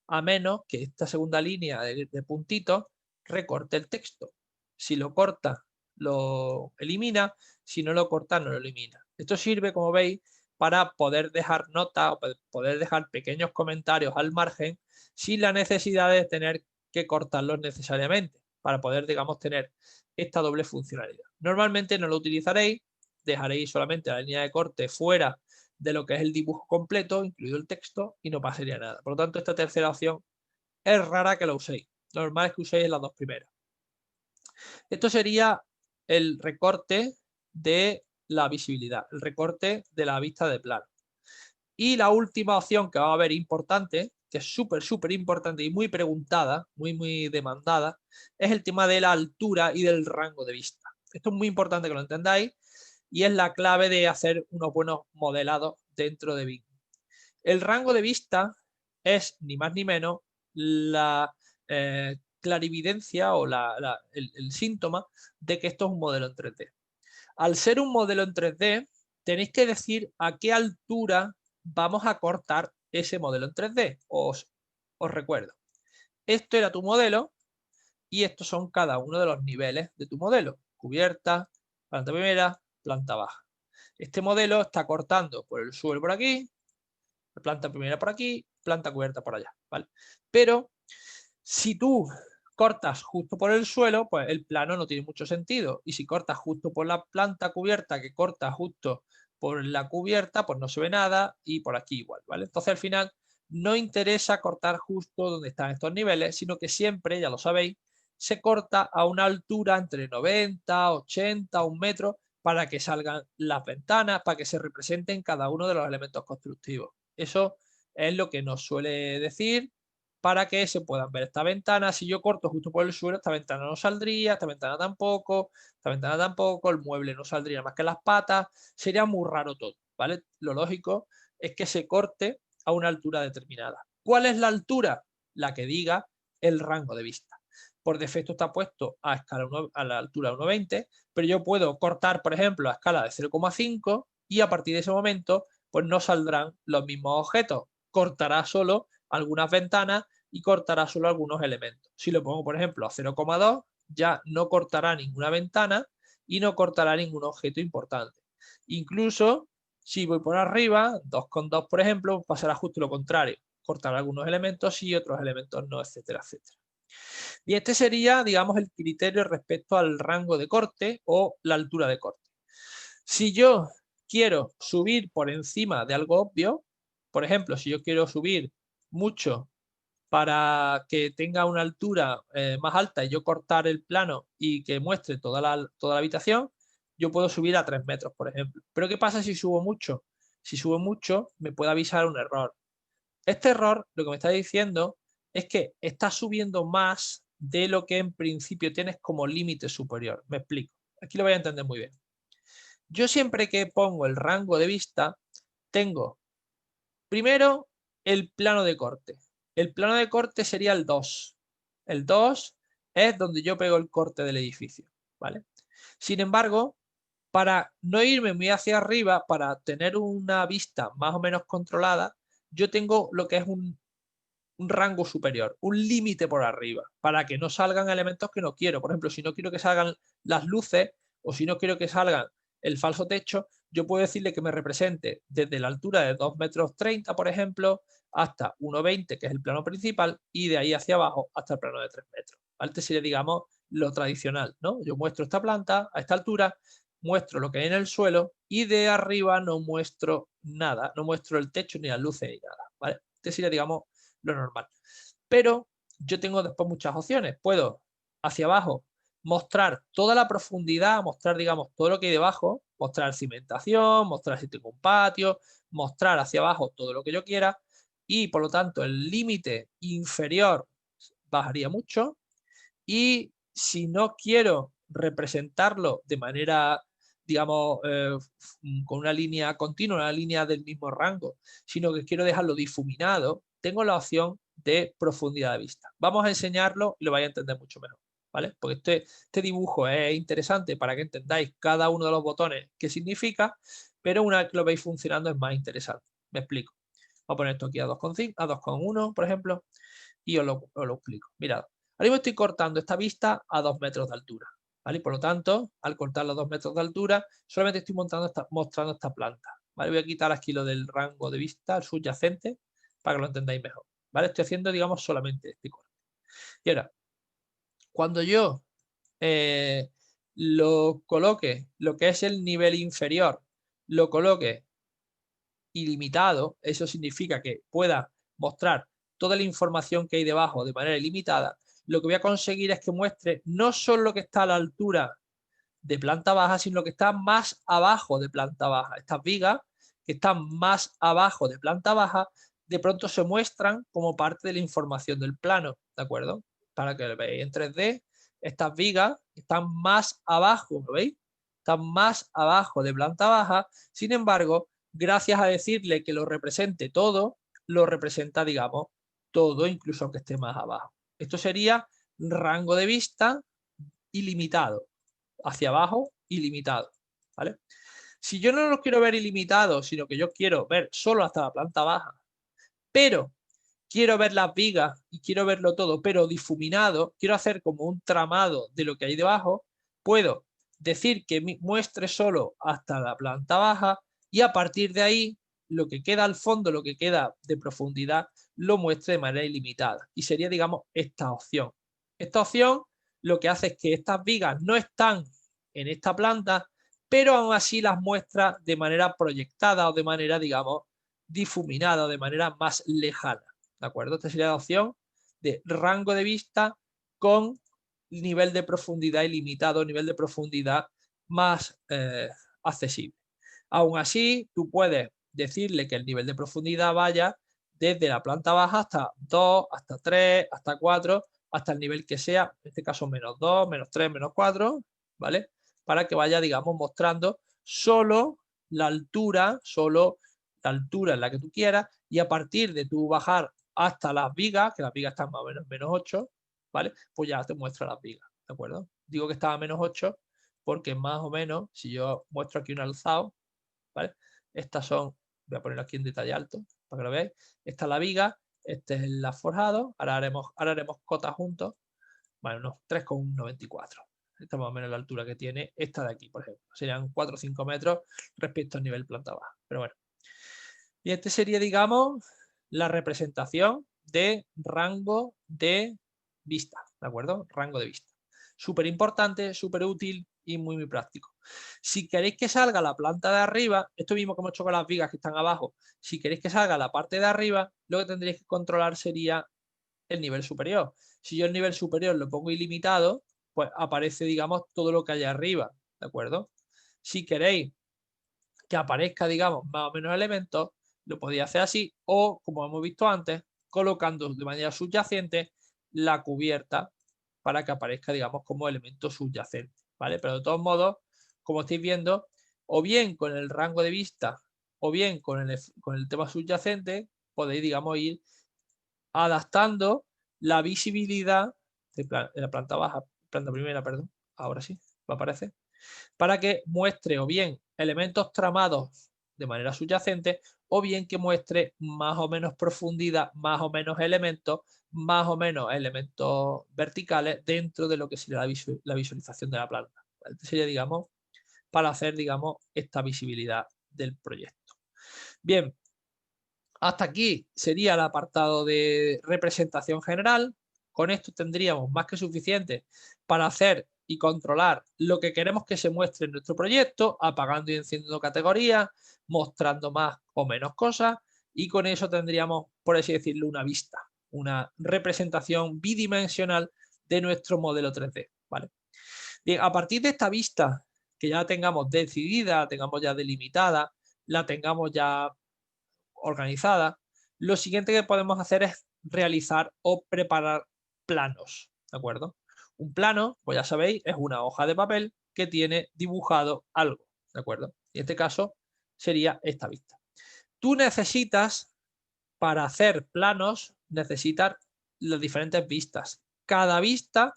a menos que esta segunda línea de puntitos recorte el texto. Si lo corta, lo elimina, si no lo corta, no lo elimina. Esto sirve, como veis, para poder dejar notas o poder dejar pequeños comentarios al margen sin la necesidad de tener que cortarlos necesariamente, para poder, digamos, tener esta doble funcionalidad. Normalmente no lo utilizaréis, dejaréis solamente la línea de corte fuera de lo que es el dibujo completo, incluido el texto, y no pasaría nada. Por lo tanto, esta tercera opción es rara que la uséis. Lo normal es que uséis las dos primeras. Esto sería el recorte de la visibilidad, el recorte de la vista de plano. Y la última opción que va a haber importante, que es súper importante y muy preguntada, muy demandada, es el tema de la altura y del rango de vista. Esto es muy importante que lo entendáis y es la clave de hacer unos buenos modelados dentro de BIM. El rango de vista es ni más ni menos la clarividencia o el síntoma de que esto es un modelo en 3D. Al ser un modelo en 3D, tenéis que decir a qué altura vamos a cortar ese modelo en 3D. Os recuerdo, esto era tu modelo y estos son cada uno de los niveles de tu modelo. Cubierta, planta primera, planta baja. Este modelo está cortando por el suelo por aquí, planta primera por aquí, planta cubierta por allá, ¿vale? Pero si tú cortas justo por el suelo, pues el plano no tiene mucho sentido. Y si cortas justo por la planta cubierta, que corta justo por la cubierta, pues no se ve nada y por aquí igual, ¿vale? Entonces al final no interesa cortar justo donde están estos niveles, sino que siempre, ya lo sabéis, se corta a una altura entre 90, 80, 1 metro para que salgan las ventanas, para que se representen cada uno de los elementos constructivos. Eso es lo que nos suele decir para que se puedan ver esta ventana. Si yo corto justo por el suelo, esta ventana no saldría, esta ventana tampoco, el mueble no saldría más que las patas, sería muy raro todo, ¿vale? Lo lógico es que se corte a una altura determinada. ¿Cuál es la altura? La que diga el rango de vista. Por defecto está puesto a la altura de 1,20, pero yo puedo cortar, por ejemplo, a escala de 0,5 y a partir de ese momento pues no saldrán los mismos objetos. Cortará solo algunas ventanas y cortará solo algunos elementos. Si lo pongo, por ejemplo, a 0,2, ya no cortará ninguna ventana y no cortará ningún objeto importante. Incluso si voy por arriba, 2,2 por ejemplo, pasará justo lo contrario. Cortará algunos elementos y otros elementos no, etcétera, etcétera. Y este sería, digamos, el criterio respecto al rango de corte o la altura de corte. Si yo quiero subir por encima de algo obvio, por ejemplo, si yo quiero subir mucho para que tenga una altura más alta y yo cortar el plano y que muestre toda la habitación, yo puedo subir a 3 metros, por ejemplo. Pero ¿qué pasa si subo mucho? Si subo mucho, me puede avisar un error. Este error lo que me está diciendo es que estás subiendo más de lo que en principio tienes como límite superior. Me explico. Aquí lo voy a entender muy bien. Yo siempre que pongo el rango de vista, tengo primero el plano de corte. El plano de corte sería el 2. El 2 es donde yo pego el corte del edificio, ¿vale? Sin embargo, para no irme muy hacia arriba, para tener una vista más o menos controlada, yo tengo lo que es un rango superior, un límite por arriba, para que no salgan elementos que no quiero. Por ejemplo, si no quiero que salgan las luces o si no quiero que salgan el falso techo, yo puedo decirle que me represente desde la altura de 2,30 metros, por ejemplo, hasta 1,20, que es el plano principal, y de ahí hacia abajo hasta el plano de 3 metros. Este sería, digamos, lo tradicional, ¿no? Yo muestro esta planta a esta altura, muestro lo que hay en el suelo y de arriba no muestro nada, no muestro el techo ni las luces ni nada, ¿vale? Este sería, digamos, lo normal. Pero yo tengo después muchas opciones. Puedo hacia abajo mostrar toda la profundidad, mostrar, digamos, todo lo que hay debajo, mostrar cimentación, mostrar si tengo un patio, mostrar hacia abajo todo lo que yo quiera y por lo tanto el límite inferior bajaría mucho y si no quiero representarlo de manera, digamos, con una línea continua, una línea del mismo rango, sino que quiero dejarlo difuminado, tengo la opción de profundidad de vista. Vamos a enseñarlo y lo vais a entender mucho mejor. ¿vale? Porque este dibujo es interesante para que entendáis cada uno de los botones qué significa, pero una vez que lo veis funcionando es más interesante. Me explico. Voy a poner esto aquí a 2,5, a 2,1, por ejemplo, y os lo explico. Mirad, ahora mismo estoy cortando esta vista a 2 metros de altura, ¿vale? Y por lo tanto, al cortarlo a 2 metros de altura, solamente estoy mostrando esta planta, ¿vale? Voy a quitar aquí lo del rango de vista, el subyacente, para que lo entendáis mejor, ¿vale? Estoy haciendo, digamos, solamente este corte. Y ahora, cuando yo lo coloque, lo que es el nivel inferior, lo coloque ilimitado, eso significa que pueda mostrar toda la información que hay debajo de manera ilimitada, lo que voy a conseguir es que muestre no solo lo que está a la altura de planta baja, sino lo que está más abajo de planta baja. Estas vigas que están más abajo de planta baja, de pronto se muestran como parte de la información del plano, ¿de acuerdo? Para que lo veáis en 3D, estas vigas están más abajo, ¿lo veis? Están más abajo de planta baja, sin embargo, gracias a decirle que lo represente todo, lo representa, digamos, todo, incluso aunque esté más abajo. Esto sería rango de vista ilimitado, hacia abajo ilimitado, ¿vale? Si yo no lo quiero ver ilimitado, sino que yo quiero ver solo hasta la planta baja, pero quiero ver las vigas y quiero verlo todo, pero difuminado, quiero hacer como un tramado de lo que hay debajo, puedo decir que muestre solo hasta la planta baja y a partir de ahí lo que queda al fondo, lo que queda de profundidad, lo muestre de manera ilimitada. Y sería, digamos, esta opción. Esta opción lo que hace es que estas vigas no están en esta planta, pero aún así las muestra de manera proyectada o de manera, digamos, difuminada o de manera más lejana. ¿De acuerdo? Esta sería la opción de rango de vista con nivel de profundidad ilimitado, nivel de profundidad más accesible. Aún así, tú puedes decirle que el nivel de profundidad vaya desde la planta baja hasta 2, hasta 3, hasta 4, hasta el nivel que sea, en este caso menos 2, menos 3, menos 4, ¿vale? Para que vaya, digamos, mostrando solo la altura en la que tú quieras y a partir de tu bajar hasta las vigas, que las vigas están más o menos menos 8, ¿vale? Pues ya te muestra las vigas, ¿de acuerdo? Digo que estaba a menos 8 porque más o menos, si yo muestro aquí un alzado, ¿vale? Estas son, voy a ponerlo aquí en detalle alto para que lo veáis. Esta es la viga, este es el forjado, ahora haremos cotas juntos, vale, unos 3,94. Esta es más o menos la altura que tiene esta de aquí, por ejemplo. Serían 4 o 5 metros respecto al nivel planta baja. Pero bueno. Y este sería, digamos, la representación de rango de vista, ¿de acuerdo? Rango de vista. Súper importante, súper útil y muy, muy práctico. Si queréis que salga la planta de arriba, esto mismo que hemos hecho con las vigas que están abajo, si queréis que salga la parte de arriba, lo que tendréis que controlar sería el nivel superior. Si yo el nivel superior lo pongo ilimitado, pues aparece, digamos, todo lo que hay arriba, ¿de acuerdo? Si queréis que aparezca, digamos, más o menos elementos, lo podéis hacer así o, como hemos visto antes, colocando de manera subyacente la cubierta para que aparezca, digamos, como elemento subyacente, ¿vale? Pero de todos modos, como estáis viendo, o bien con el rango de vista o bien con el tema subyacente, podéis, digamos, ir adaptando la visibilidad de la planta baja, planta primera, perdón, ahora sí, me aparece, para que muestre o bien elementos tramados de manera subyacente o bien que muestre más o menos profundidad, más o menos elementos verticales dentro de lo que sería la visualización de la planta. Este sería, digamos, para hacer, digamos, esta visibilidad del proyecto. Bien, hasta aquí sería el apartado de representación general. Con esto tendríamos más que suficiente para hacer y controlar lo que queremos que se muestre en nuestro proyecto, apagando y encendiendo categorías, mostrando más o menos cosas y con eso tendríamos, por así decirlo, una vista, una representación bidimensional de nuestro modelo 3D, ¿vale? Bien, a partir de esta vista que ya tengamos decidida, la tengamos ya delimitada, la tengamos ya organizada, lo siguiente que podemos hacer es realizar o preparar planos, ¿de acuerdo? Un plano, pues ya sabéis, es una hoja de papel que tiene dibujado algo, ¿de acuerdo? Y en este caso sería esta vista. Tú necesitas, para hacer planos, necesitas las diferentes vistas. Cada vista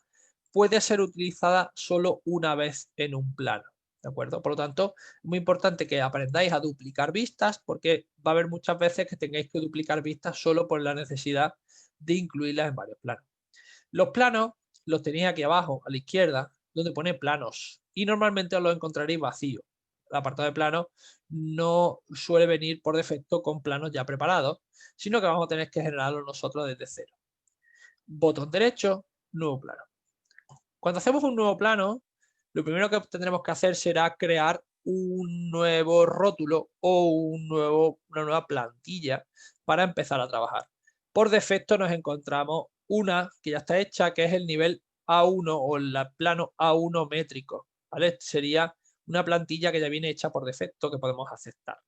puede ser utilizada solo una vez en un plano, ¿de acuerdo? Por lo tanto, es muy importante que aprendáis a duplicar vistas, porque va a haber muchas veces que tengáis que duplicar vistas solo por la necesidad de incluirlas en varios planos. Los planos los tenéis aquí abajo, a la izquierda, donde pone planos, y normalmente os los encontraréis vacíos. El apartado de planos no suele venir por defecto con planos ya preparados, sino que vamos a tener que generarlos nosotros desde cero. Botón derecho, nuevo plano. Cuando hacemos un nuevo plano, lo primero que tendremos que hacer será crear un nuevo rótulo o una nueva plantilla para empezar a trabajar. Por defecto nos encontramos una que ya está hecha, que es el nivel A1 o el plano A1 métrico, ¿vale? Sería una plantilla que ya viene hecha por defecto que podemos aceptar.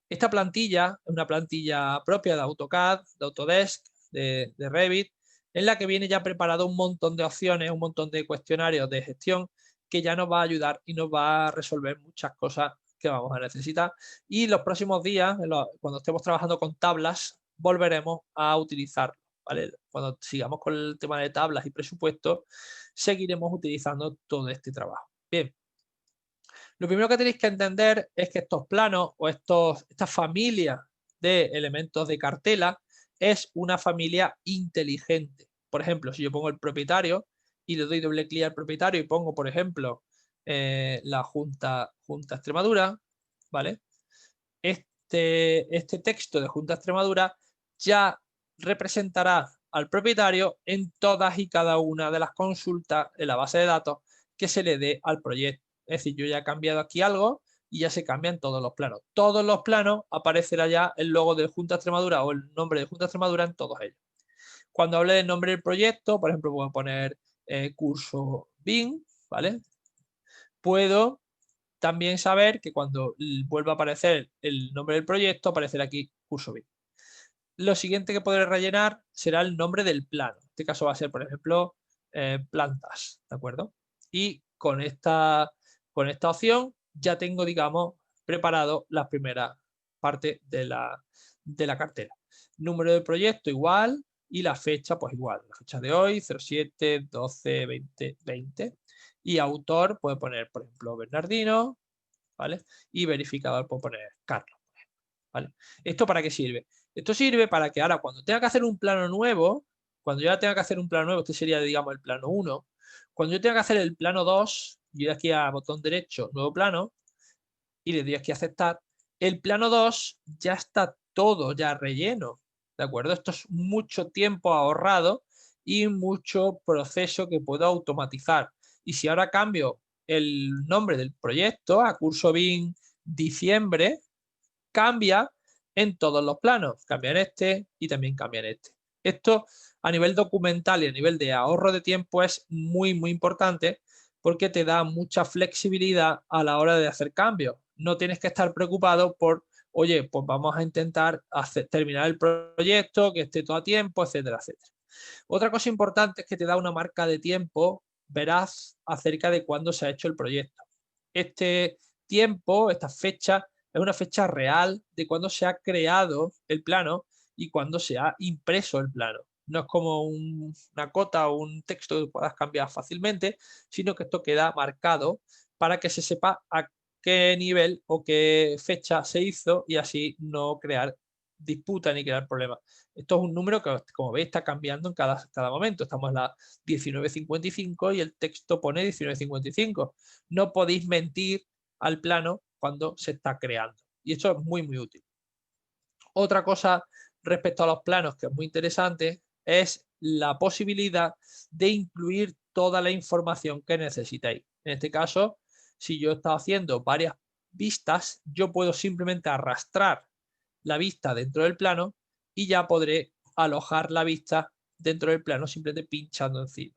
Esta plantilla es una plantilla propia de AutoCAD, de Autodesk, de Revit, en la que viene ya preparado un montón de opciones, un montón de cuestionarios de gestión que ya nos va a ayudar y nos va a resolver muchas cosas que vamos a necesitar. Y los próximos días, cuando estemos trabajando con tablas, volveremos a utilizarlo, ¿vale? Cuando sigamos con el tema de tablas y presupuestos, seguiremos utilizando todo este trabajo. Bien. Lo primero que tenéis que entender es que estos planos o esta familia de elementos de cartela es una familia inteligente. Por ejemplo, si yo pongo el propietario y le doy doble clic al propietario y pongo, por ejemplo, la Junta Extremadura, ¿vale? Este texto de Junta Extremadura ya representará al propietario en todas y cada una de las consultas en la base de datos que se le dé al proyecto. Es decir, yo ya he cambiado aquí algo y ya se cambian todos los planos. Todos los planos aparecerá ya el logo de Junta Extremadura o el nombre de Junta Extremadura en todos ellos. Cuando hable del nombre del proyecto, por ejemplo, voy a poner curso BIM, ¿vale? Puedo también saber que cuando vuelva a aparecer el nombre del proyecto, aparecerá aquí curso BIM. Lo siguiente que podré rellenar será el nombre del plano. En este caso va a ser, por ejemplo, plantas, ¿de acuerdo? Y con esta opción ya tengo, digamos, preparado la primera parte de la cartera. Número de proyecto igual y la fecha pues igual. La fecha de hoy, 07, 12, 20, 20. Y autor puede poner, por ejemplo, Bernardino, ¿vale? Y verificador puede poner Carlos, ¿vale? ¿Esto para qué sirve? Esto sirve para que ahora cuando tenga que hacer un plano nuevo, cuando yo tenga que hacer un plano nuevo, este sería, digamos, el plano 1, cuando yo tenga que hacer el plano 2, yo doy aquí a botón derecho, nuevo plano, y le doy aquí a aceptar, el plano 2 ya está todo ya relleno, ¿de acuerdo? Esto es mucho tiempo ahorrado y mucho proceso que puedo automatizar. Y si ahora cambio el nombre del proyecto a curso BIM diciembre, cambia en todos los planos, cambia en este y también cambia en este. Esto a nivel documental y a nivel de ahorro de tiempo es muy, muy importante porque te da mucha flexibilidad a la hora de hacer cambios. No tienes que estar preocupado por, oye, pues vamos a intentar terminar el proyecto, que esté todo a tiempo, etcétera, etcétera. Otra cosa importante es que te da una marca de tiempo veraz acerca de cuándo se ha hecho el proyecto. Este tiempo, esta fecha, es una fecha real de cuando se ha creado el plano y cuando se ha impreso el plano. No es como una cota o un texto que puedas cambiar fácilmente, sino que esto queda marcado para que se sepa a qué nivel o qué fecha se hizo y así no crear disputa ni crear problemas. Esto es un número que, como veis, está cambiando en cada momento. Estamos en la 19.55 y el texto pone 19.55. No podéis mentir al plano cuando se está creando. Y esto es muy, muy útil. Otra cosa respecto a los planos que es muy interesante es la posibilidad de incluir toda la información que necesitéis. En este caso, si yo he estado haciendo varias vistas, yo puedo simplemente arrastrar la vista dentro del plano y ya podré alojar la vista dentro del plano simplemente pinchando encima.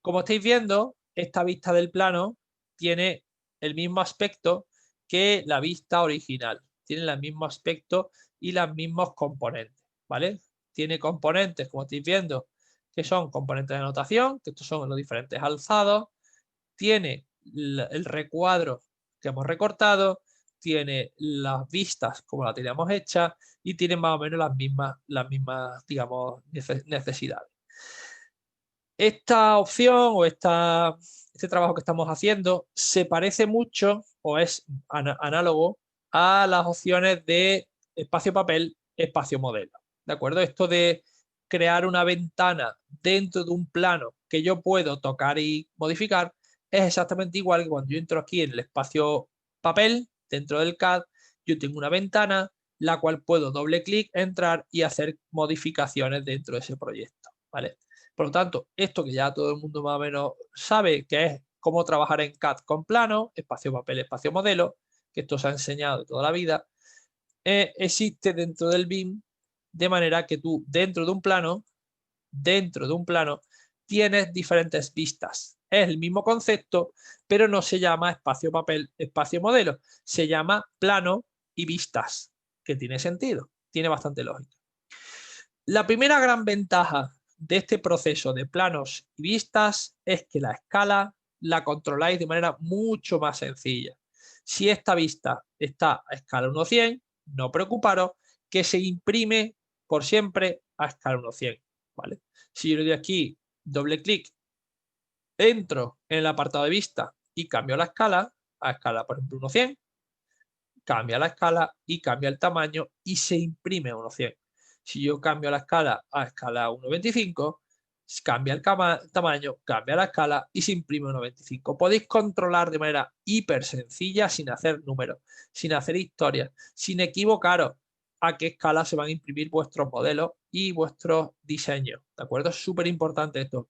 Como estáis viendo, esta vista del plano tiene el mismo aspecto que la vista original. Tiene el mismo aspecto y los mismos componentes, ¿vale? Tiene componentes, como estáis viendo, que son componentes de anotación, que estos son los diferentes alzados. Tiene el recuadro que hemos recortado, tiene las vistas como la teníamos hechas y tiene más o menos las mismas digamos, necesidades. Esta opción o este trabajo que estamos haciendo se parece mucho o es análogo a las opciones de espacio papel, espacio modelo. ¿De acuerdo? Esto de crear una ventana dentro de un plano que yo puedo tocar y modificar es exactamente igual que cuando yo entro aquí en el espacio papel, dentro del CAD, yo tengo una ventana la cual puedo doble clic, entrar y hacer modificaciones dentro de ese proyecto. ¿Vale? Por lo tanto, esto que ya todo el mundo más o menos sabe, que es cómo trabajar en CAD con plano, espacio papel, espacio modelo, que esto se ha enseñado toda la vida, existe dentro del BIM, de manera que tú dentro de un plano, tienes diferentes vistas. Es el mismo concepto, pero no se llama espacio papel, espacio modelo. Se llama plano y vistas, que tiene sentido, tiene bastante lógica. La primera gran ventaja de este proceso de planos y vistas es que la escala la controláis de manera mucho más sencilla. Si esta vista está a escala 1:100, no preocuparos que se imprime por siempre a escala 1:100. ¿Vale? Si yo le doy aquí doble clic, entro en el apartado de vista y cambio la escala a escala, por ejemplo, 1:100, cambia la escala y cambia el tamaño y se imprime a 1:100. Si yo cambio la escala a escala 1:25, cambia el tamaño, cambia la escala y se imprime a 1:25. Podéis controlar de manera hiper sencilla, sin hacer números, sin hacer historias, sin equivocaros a qué escala se van a imprimir vuestros modelos y vuestros diseños. ¿De acuerdo? Es súper importante esto.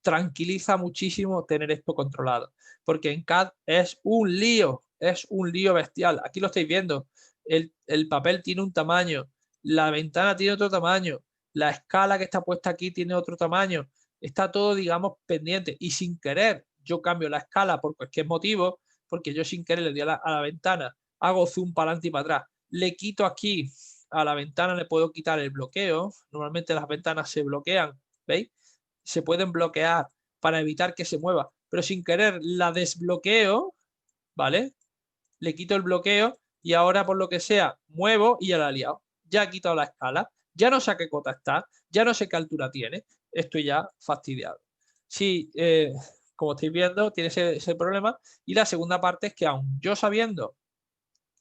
Tranquiliza muchísimo tener esto controlado, porque en CAD es un lío bestial. Aquí lo estáis viendo, el papel tiene un tamaño, la ventana tiene otro tamaño, la escala que está puesta aquí tiene otro tamaño, está todo, digamos, pendiente y sin querer yo cambio la escala por cualquier motivo, porque yo sin querer le doy a la ventana, hago zoom para adelante y para atrás, le quito aquí a la ventana, le puedo quitar el bloqueo, normalmente las ventanas se bloquean, ¿veis? Se pueden bloquear para evitar que se mueva, pero sin querer la desbloqueo, ¿vale? Le quito el bloqueo y ahora por lo que sea muevo y ya la he liado. Ya he quitado la escala, ya no sé a qué cota está, ya no sé qué altura tiene, estoy ya fastidiado. Sí, como estáis viendo, tiene ese problema. Y la segunda parte es que aun yo sabiendo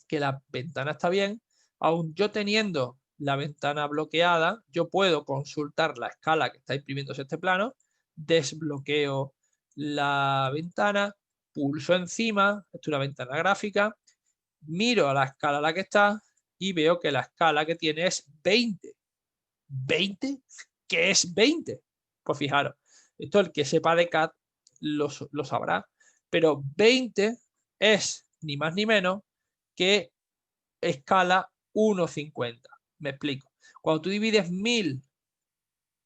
que la ventana está bien, aun yo teniendo la ventana bloqueada, yo puedo consultar la escala que está imprimiéndose este plano, desbloqueo la ventana, pulso encima, esto es una ventana gráfica, miro a la escala a la que está y veo que la escala que tiene es 20. ¿20? ¿Qué es 20? Pues fijaros, esto el que sepa de CAD lo sabrá, pero 20 es ni más ni menos que escala 1:50. Me explico. Cuando tú divides 1000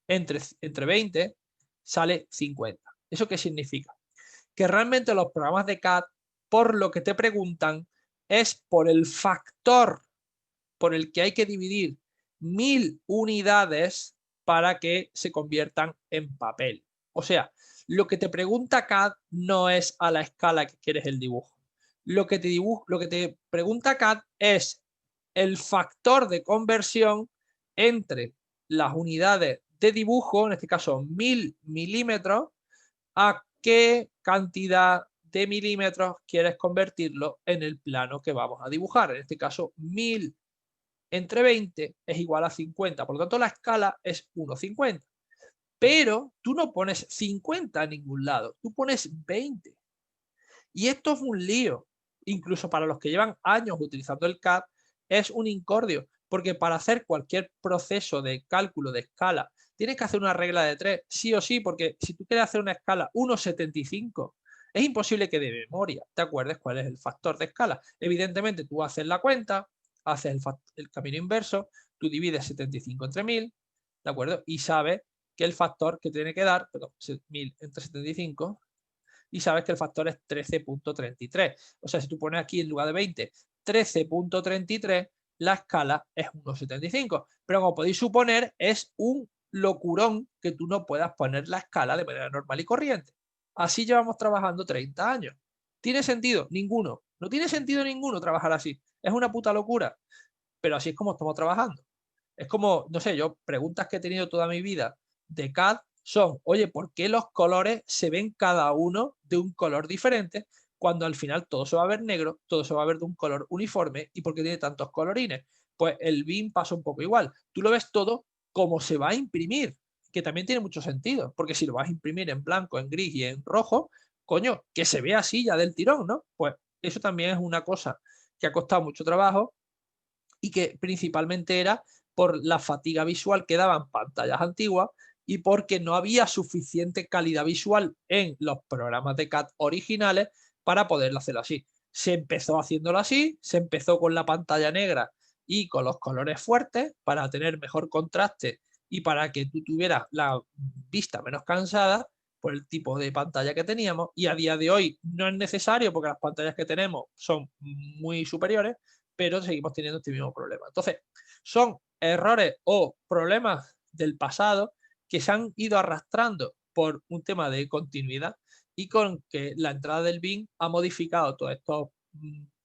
entre 20, sale 50. ¿Eso qué significa? Que realmente los programas de CAD, por lo que te preguntan, es por el factor por el que hay que dividir 1000 unidades para que se conviertan en papel. O sea, lo que te pregunta CAD no es a la escala que quieres el dibujo. Lo que te pregunta CAD es el factor de conversión entre las unidades de dibujo, en este caso 1000 milímetros, a qué cantidad de milímetros quieres convertirlo en el plano que vamos a dibujar. En este caso, 1000 entre 20 es igual a 50. Por lo tanto, la escala es 1:50. Pero tú no pones 50 en ningún lado, tú pones 20. Y esto es un lío. Incluso para los que llevan años utilizando el CAD, es un incordio. Porque para hacer cualquier proceso de cálculo de escala, tienes que hacer una regla de 3, sí o sí, porque si tú quieres hacer una escala 1:75, es imposible que de memoria te acuerdes cuál es el factor de escala. Evidentemente, tú haces la cuenta, haces el camino inverso, tú divides 75 entre 1000, ¿de acuerdo? Y sabes que el factor que tiene que dar, perdón, 1000 entre 75, y sabes que el factor es 13.33. O sea, si tú pones aquí en lugar de 20, 13.33, la escala es 1:75. Pero como podéis suponer, es un locurón que tú no puedas poner la escala de manera normal y corriente. Así llevamos trabajando 30 años. ¿Tiene sentido? Ninguno. No tiene sentido ninguno trabajar así. Es una puta locura. Pero así es como estamos trabajando. Es como, no sé, yo preguntas que he tenido toda mi vida de CAD son, oye, ¿por qué los colores se ven cada uno de un color diferente cuando al final todo se va a ver negro, todo se va a ver de un color uniforme y por qué tiene tantos colorines? Pues el BIM pasa un poco igual. Tú lo ves todo como se va a imprimir, que también tiene mucho sentido, porque si lo vas a imprimir en blanco, en gris y en rojo, coño, que se vea así ya del tirón, ¿no? Pues eso también es una cosa que ha costado mucho trabajo y que principalmente era por la fatiga visual que daban pantallas antiguas y porque no había suficiente calidad visual en los programas de CAD originales para poderlo hacerlo así. Se empezó haciéndolo así, se empezó con la pantalla negra y con los colores fuertes para tener mejor contraste y para que tú tuvieras la vista menos cansada por el tipo de pantalla que teníamos, y a día de hoy no es necesario porque las pantallas que tenemos son muy superiores, pero seguimos teniendo este mismo problema. Entonces, son errores o problemas del pasado que se han ido arrastrando por un tema de continuidad y con que la entrada del BIM ha modificado todas estas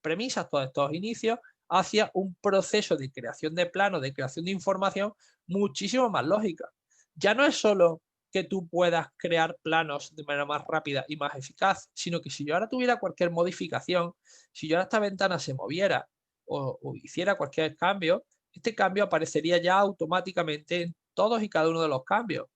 premisas, todos estos inicios, hacia un proceso de creación de planos, de creación de información muchísimo más lógica. Ya no es solo que tú puedas crear planos de manera más rápida y más eficaz, sino que si yo ahora tuviera cualquier modificación, si yo ahora esta ventana se moviera o hiciera cualquier cambio, este cambio aparecería ya automáticamente en todos y cada uno de los cambios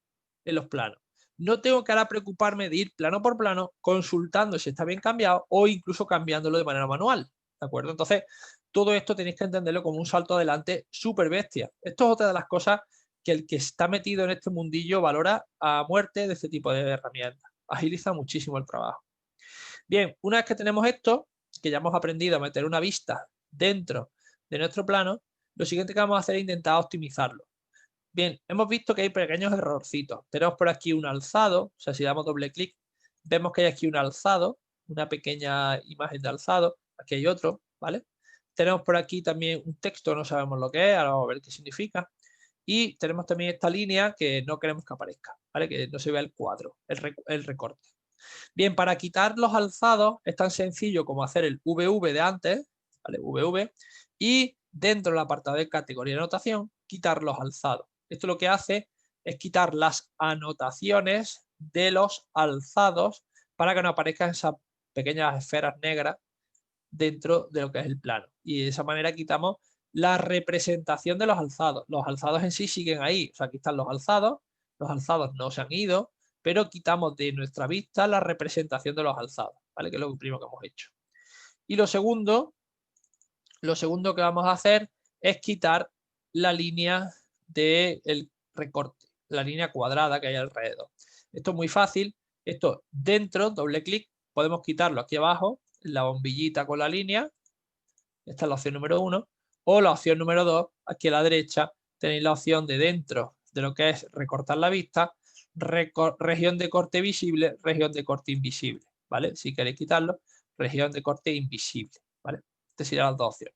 en los planos. No tengo que ahora preocuparme de ir plano por plano consultando si está bien cambiado o incluso cambiándolo de manera manual, ¿de acuerdo? Entonces, todo esto tenéis que entenderlo como un salto adelante súper bestia. Esto es otra de las cosas que el que está metido en este mundillo valora a muerte de este tipo de herramientas. Agiliza muchísimo el trabajo. Bien, una vez que tenemos esto, que ya hemos aprendido a meter una vista dentro de nuestro plano, lo siguiente que vamos a hacer es intentar optimizarlo. Bien, hemos visto que hay pequeños errorcitos. Tenemos por aquí un alzado, o sea, si damos doble clic, vemos que hay aquí un alzado, una pequeña imagen de alzado. Aquí hay otro, ¿vale? Tenemos por aquí también un texto, no sabemos lo que es, ahora vamos a ver qué significa. Y tenemos también esta línea que no queremos que aparezca, ¿vale? Que no se vea el cuadro, el recorte. Bien, para quitar los alzados es tan sencillo como hacer el VV de antes, ¿vale? VV, y dentro del apartado de categoría de anotación, quitar los alzados. Esto lo que hace es quitar las anotaciones de los alzados para que no aparezcan esas pequeñas esferas negras dentro de lo que es el plano. Y de esa manera quitamos la representación de los alzados. Los alzados en sí siguen ahí, o sea, aquí están los alzados no se han ido, pero quitamos de nuestra vista la representación de los alzados, ¿vale? Que es lo primero que hemos hecho. Y lo segundo que vamos a hacer es quitar la línea del recorte, la línea cuadrada que hay alrededor. Esto es muy fácil. Esto dentro, doble clic, podemos quitarlo aquí abajo, la bombillita con la línea. Esta es la opción número 1. O la opción número 2, aquí a la derecha tenéis la opción de dentro de lo que es recortar la vista, región de corte visible, región de corte invisible, ¿vale? Si queréis quitarlo, región de corte invisible, ¿vale? Estas serían las dos opciones.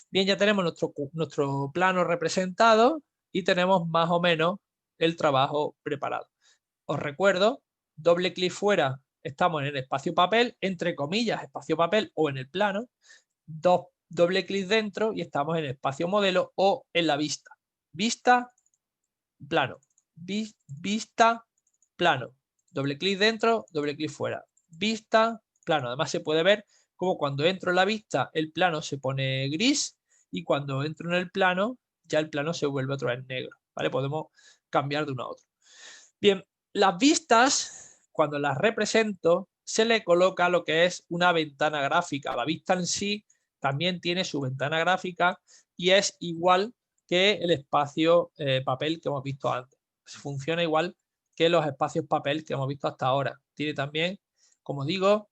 Bien, ya tenemos nuestro plano representado y tenemos más o menos el trabajo preparado. Os recuerdo, doble clic fuera, estamos en el espacio papel, entre comillas, espacio papel o en el plano, doble clic dentro y estamos en el espacio modelo o en la vista. Vista, plano. Vista, plano. Doble clic dentro, doble clic fuera. Vista, plano. Además se puede ver como cuando entro en la vista el plano se pone gris y cuando entro en el plano ya el plano se vuelve otra vez negro. ¿Vale? Podemos cambiar de uno a otro. Bien, las vistas, cuando las represento, se le coloca lo que es una ventana gráfica. La vista en sí también tiene su ventana gráfica y es igual que el espacio papel que hemos visto antes. Funciona igual que los espacios papel que hemos visto hasta ahora. Tiene también, como digo,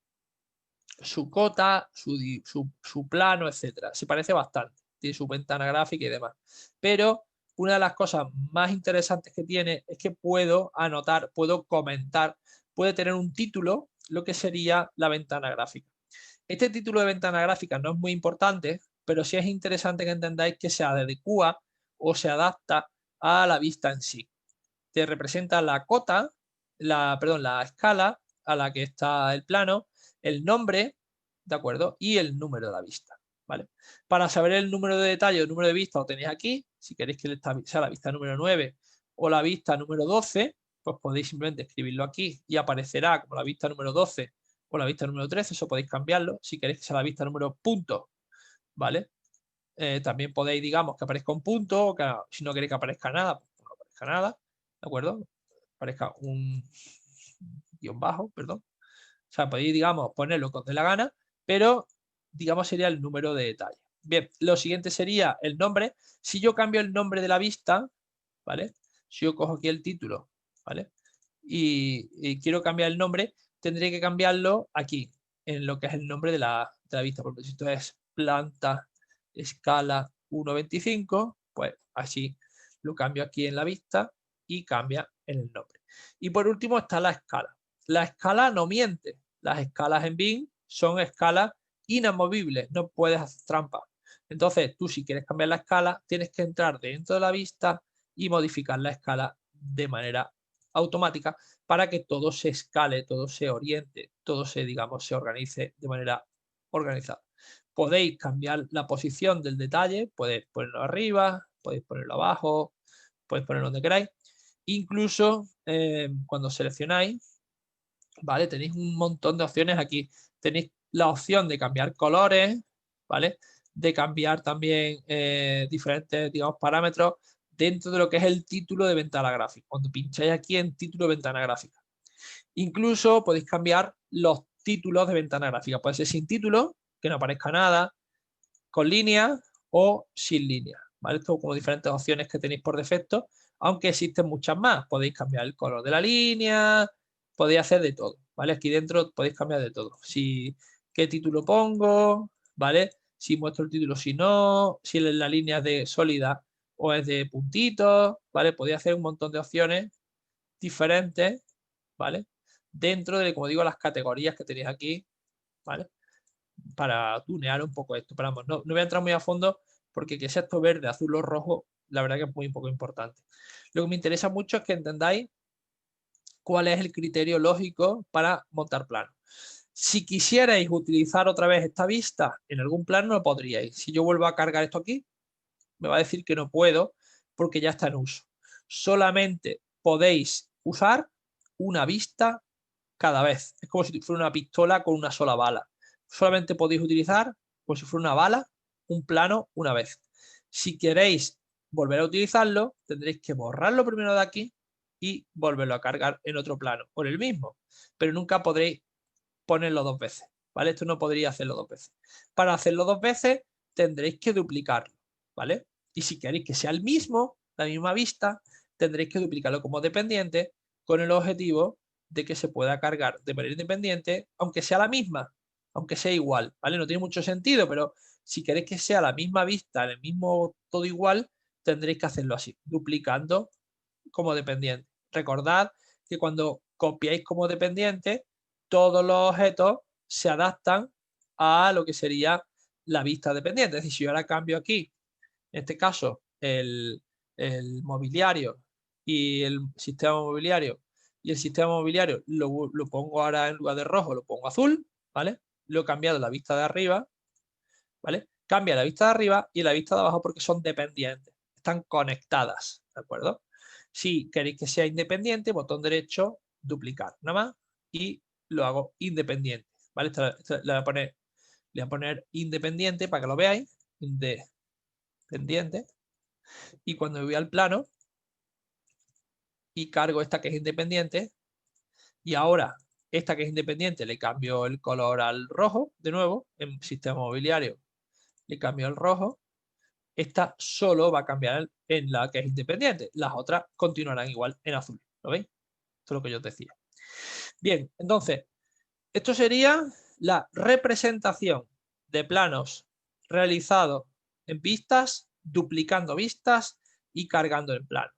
su cota, su plano, etcétera. Se parece bastante. Tiene su ventana gráfica y demás. Pero una de las cosas más interesantes que tiene es que puedo anotar, puedo comentar, puede tener un título, lo que sería la ventana gráfica. Este título de ventana gráfica no es muy importante, pero sí es interesante que entendáis que se adecua o se adapta a la vista en sí. Te representa la cota, la escala a la que está el plano, el nombre, ¿de acuerdo? Y el número de la vista, ¿vale? Para saber el número de detalle o el número de vista lo tenéis aquí. Si queréis que sea la vista número 9 o la vista número 12, pues podéis simplemente escribirlo aquí y aparecerá como la vista número 12 o la vista número 13, eso podéis cambiarlo. Si queréis que sea la vista número punto, ¿vale? También podéis, digamos, que aparezca un punto, o que si no queréis que aparezca nada, pues no aparezca nada, ¿de acuerdo? Aparezca un guión bajo, perdón. O sea, podéis, digamos, ponerlo con de la gana, pero, digamos, sería el número de detalle. Bien, lo siguiente sería el nombre. Si yo cambio el nombre de la vista, ¿vale? Si yo cojo aquí el título, ¿vale? Y quiero cambiar el nombre, tendré que cambiarlo aquí, en lo que es el nombre de la vista. Porque si esto es planta escala 1.25, pues así lo cambio aquí en la vista y cambia en el nombre. Y por último está la escala. La escala no miente. Las escalas en BIM son escalas inamovibles, no puedes hacer trampa. Entonces, tú si quieres cambiar la escala, tienes que entrar dentro de la vista y modificar la escala de manera automática para que todo se escale, todo se oriente, todo se, digamos, se organice de manera organizada. Podéis cambiar la posición del detalle, podéis ponerlo arriba, podéis ponerlo abajo, podéis ponerlo donde queráis. Incluso cuando seleccionáis, ¿vale? Tenéis un montón de opciones aquí. Tenéis la opción de cambiar colores, ¿vale? De cambiar también diferentes, digamos, parámetros dentro de lo que es el título de ventana gráfica. Cuando pincháis aquí en título de ventana gráfica. Incluso podéis cambiar los títulos de ventana gráfica. Puede ser sin título, que no aparezca nada, con líneas o sin líneas, ¿vale? Esto como diferentes opciones que tenéis por defecto, aunque existen muchas más. Podéis cambiar el color de la línea, podéis hacer de todo, ¿vale? Aquí dentro podéis cambiar de todo. Si, qué título pongo, ¿vale? Si muestro el título, si no, si la línea es de sólida o es de puntitos, ¿vale? Podéis hacer un montón de opciones diferentes, ¿vale? Dentro de, como digo, las categorías que tenéis aquí, ¿vale? Para tunear un poco esto. Pero vamos, no voy a entrar muy a fondo porque que sea esto verde, azul o rojo, la verdad que es muy poco importante. Lo que me interesa mucho es que entendáis cuál es el criterio lógico para montar planos. Si quisierais utilizar otra vez esta vista en algún plano, no podríais. Si yo vuelvo a cargar esto aquí, me va a decir que no puedo porque ya está en uso. Solamente podéis usar una vista cada vez. Es como si fuera una pistola con una sola bala. Solamente podéis utilizar, como si fuera una bala, un plano una vez. Si queréis volver a utilizarlo, tendréis que borrarlo primero de aquí y volverlo a cargar en otro plano, o en el mismo. Pero nunca podréis ponerlo dos veces, ¿vale? Esto no podría hacerlo dos veces. Para hacerlo dos veces, tendréis que duplicarlo, ¿vale? Y si queréis que sea el mismo, la misma vista, tendréis que duplicarlo como dependiente con el objetivo de que se pueda cargar de manera independiente, aunque sea la misma, aunque sea igual, ¿vale? No tiene mucho sentido, pero si queréis que sea la misma vista, el mismo todo igual, tendréis que hacerlo así, duplicando como dependiente. Recordad que cuando copiáis como dependiente, todos los objetos se adaptan a lo que sería la vista dependiente. Es decir, si yo ahora cambio aquí, en este caso, el mobiliario y el sistema mobiliario, y el sistema mobiliario lo pongo ahora en lugar de rojo, lo pongo azul, ¿vale? Lo he cambiado la vista de arriba, ¿vale? Cambia la vista de arriba y la vista de abajo porque son dependientes, están conectadas, ¿de acuerdo? Si queréis que sea independiente, botón derecho, duplicar, nada más, y lo hago independiente, ¿vale? Le voy a poner independiente para que lo veáis, independiente, y cuando me voy al plano y cargo esta que es independiente, y ahora esta que es independiente le cambio el color al rojo, de nuevo, en sistema mobiliario le cambio el rojo, esta solo va a cambiar en la que es independiente. Las otras continuarán igual en azul. ¿Lo veis? Esto es lo que yo os decía. Bien, entonces, esto sería la representación de planos realizados en vistas, duplicando vistas y cargando en plano.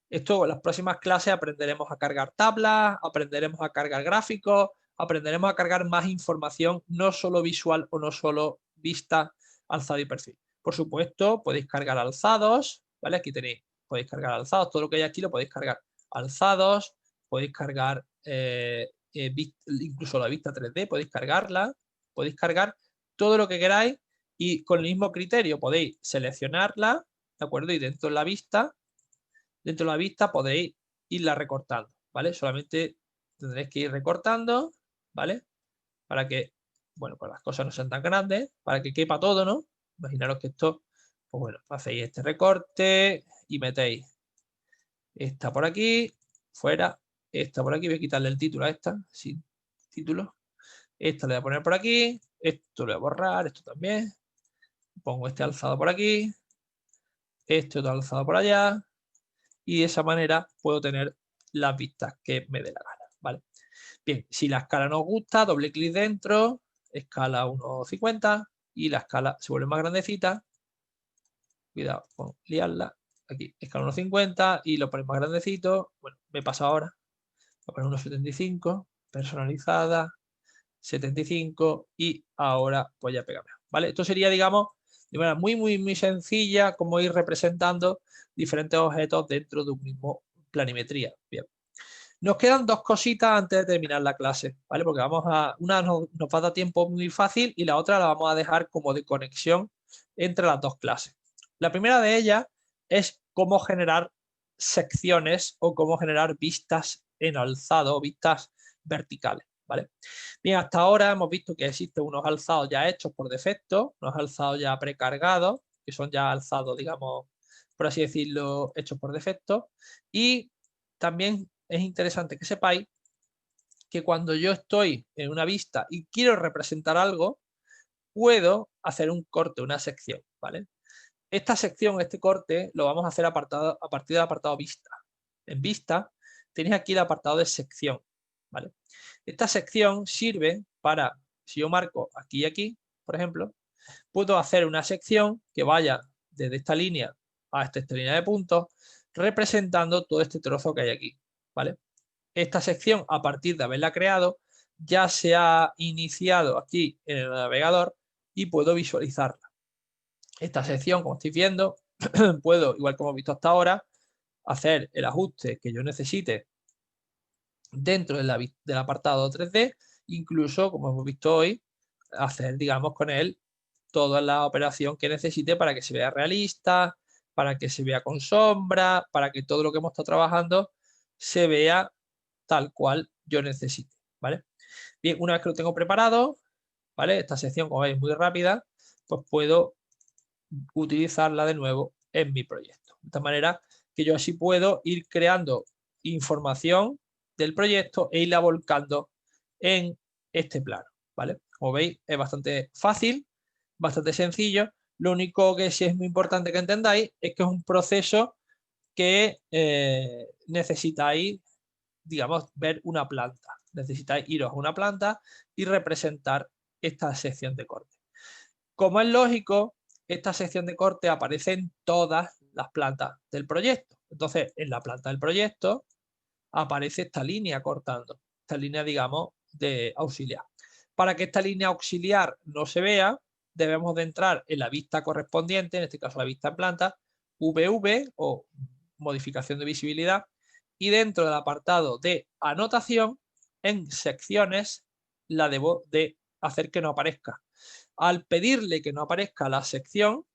Esto en las próximas clases aprenderemos a cargar tablas, aprenderemos a cargar gráficos, aprenderemos a cargar más información, no solo visual o no solo vista, alzado y perfil. Por supuesto, podéis cargar alzados, ¿vale? Aquí tenéis, podéis cargar alzados, todo lo que hay aquí lo podéis cargar alzados, podéis cargar incluso la vista 3D, podéis cargarla, podéis cargar todo lo que queráis y con el mismo criterio podéis seleccionarla, ¿de acuerdo? Y dentro de la vista podéis irla recortando, ¿vale? Solamente tendréis que ir recortando, ¿vale? Para que, bueno, pues las cosas no sean tan grandes, para que quepa todo, ¿no? Imaginaros que esto, pues bueno, hacéis este recorte y metéis esta por aquí, fuera, esta por aquí, voy a quitarle el título a esta, sin título. Esta le voy a poner por aquí, esto lo voy a borrar, esto también. Pongo este alzado por aquí, este otro alzado por allá, y de esa manera puedo tener las vistas que me dé la gana, ¿vale? Bien, si la escala nos gusta, doble clic dentro, escala 1,50 y la escala se vuelve más grandecita. Cuidado con liarla. Aquí, escala 1,50 y lo ponemos más grandecito. Bueno, me pasa ahora. Voy a poner 1,75, personalizada, 75 y ahora pues ya pega mejor, ¿vale? Esto sería, digamos, de manera muy sencilla como ir representando diferentes objetos dentro de un mismo planimetría. Bien. Nos quedan dos cositas antes de terminar la clase, ¿vale? Porque una nos va a dar tiempo muy fácil y la otra la vamos a dejar como de conexión entre las dos clases. La primera de ellas es cómo generar secciones o cómo generar vistas en alzado o vistas verticales, ¿vale? Bien, hasta ahora hemos visto que existen unos alzados ya hechos por defecto, unos alzados ya precargados, que son ya alzados, digamos, por así decirlo, hechos por defecto. Y también es interesante que sepáis que cuando yo estoy en una vista y quiero representar algo, puedo hacer un corte, una sección, ¿vale? Esta sección, este corte, lo vamos a hacer a partir del apartado vista. En vista tenéis aquí el apartado de sección, ¿vale? Esta sección sirve para, si yo marco aquí y aquí, por ejemplo, puedo hacer una sección que vaya desde esta línea hasta esta línea de puntos, representando todo este trozo que hay aquí, ¿vale? Esta sección, a partir de haberla creado, ya se ha iniciado aquí en el navegador y puedo visualizarla. Esta sección, como estáis viendo, puedo, igual como hemos visto hasta ahora, hacer el ajuste que yo necesite dentro del apartado 3D, incluso, como hemos visto hoy, hacer, digamos, con él toda la operación que necesite para que se vea realista, para que se vea con sombra, para que todo lo que hemos estado trabajando se vea tal cual yo necesite, ¿vale? Bien, una vez que lo tengo preparado, ¿vale? Esta sección, como veis, muy rápida, pues puedo utilizarla de nuevo en mi proyecto. De esta manera que yo así puedo ir creando información del proyecto e irla volcando en este plano, ¿vale? Como veis, es bastante fácil, bastante sencillo. Lo único que sí es muy importante que entendáis es que es un proceso que necesitáis, digamos, ver una planta. Necesitáis iros a una planta y representar esta sección de corte. Como es lógico, esta sección de corte aparece en todas las plantas del proyecto. Entonces, en la planta del proyecto aparece esta línea cortando, esta línea, digamos, de auxiliar. Para que esta línea auxiliar no se vea, debemos de entrar en la vista correspondiente, en este caso la vista en planta, VV o modificación de visibilidad, y dentro del apartado de anotación, en secciones, la debo de hacer que no aparezca. Al pedirle que no aparezca la sección,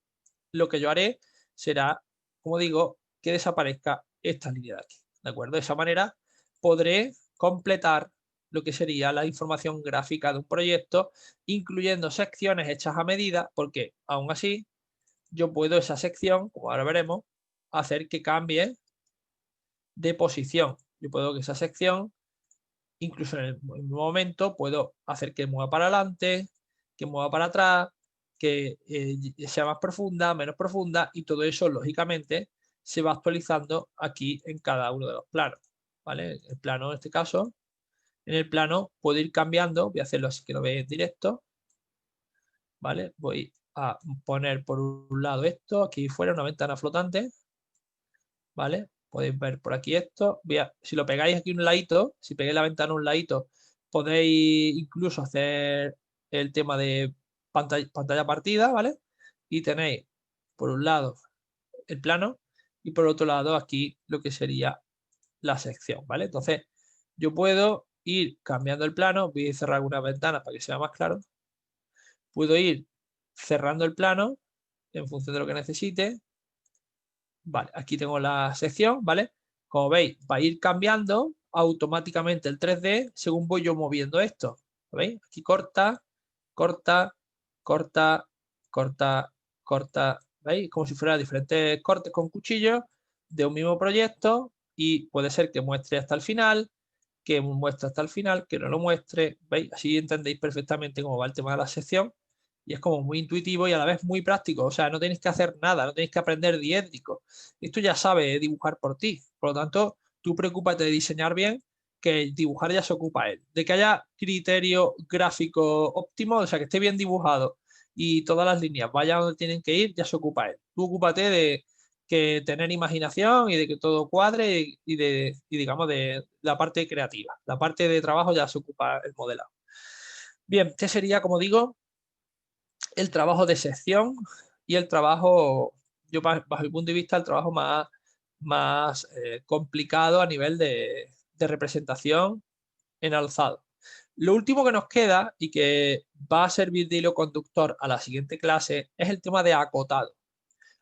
lo que yo haré será, como digo, que desaparezca esta línea de aquí. ¿De acuerdo? De esa manera podré completar lo que sería la información gráfica de un proyecto, incluyendo secciones hechas a medida, porque aún así yo puedo esa sección, como ahora veremos, hacer que cambie de posición. Yo puedo que esa sección, incluso en el mismo momento, puedo hacer que mueva para adelante, que mueva para atrás, que sea más profunda, menos profunda, y todo eso, lógicamente, se va actualizando aquí en cada uno de los planos, ¿vale? El plano, en este caso, en el plano puedo ir cambiando, voy a hacerlo así que lo veáis en directo, ¿vale? Voy a poner por un lado esto, aquí fuera una ventana flotante, ¿vale? Podéis ver por aquí esto. Si lo pegáis aquí un ladito, si pegáis la ventana un ladito, podéis incluso hacer el tema de pantalla partida, ¿vale? Y tenéis por un lado el plano y por otro lado aquí lo que sería la sección, ¿vale? Entonces yo puedo ir cambiando el plano, voy a cerrar algunas ventanas para que sea más claro. Puedo ir cerrando el plano en función de lo que necesite. Vale, aquí tengo la sección, ¿vale? Como veis, va a ir cambiando automáticamente el 3D según voy yo moviendo esto. ¿Veis? Aquí corta, corta, corta, corta, corta. ¿Veis? Como si fuera diferentes cortes con cuchillos de un mismo proyecto y puede ser que muestre hasta el final, que muestre hasta el final, que no lo muestre. ¿Veis? Así entendéis perfectamente cómo va el tema de la sección y es como muy intuitivo y a la vez muy práctico. O sea, no tenéis que hacer nada, no tenéis que aprender diédrico. Esto ya sabe dibujar por ti. Por lo tanto, tú preocúpate de diseñar bien, que dibujar ya se ocupa él. De que haya criterio gráfico óptimo, o sea, que esté bien dibujado y todas las líneas vayan donde tienen que ir, ya se ocupa él. Tú ocúpate de que tener imaginación y de que todo cuadre y digamos de la parte creativa. La parte de trabajo ya se ocupa el modelado. Bien, este sería, como digo, el trabajo de sección y el trabajo, yo bajo mi punto de vista, el trabajo más complicado a nivel de representación en alzado. Lo último que nos queda y que va a servir de hilo conductor a la siguiente clase es el tema de acotado.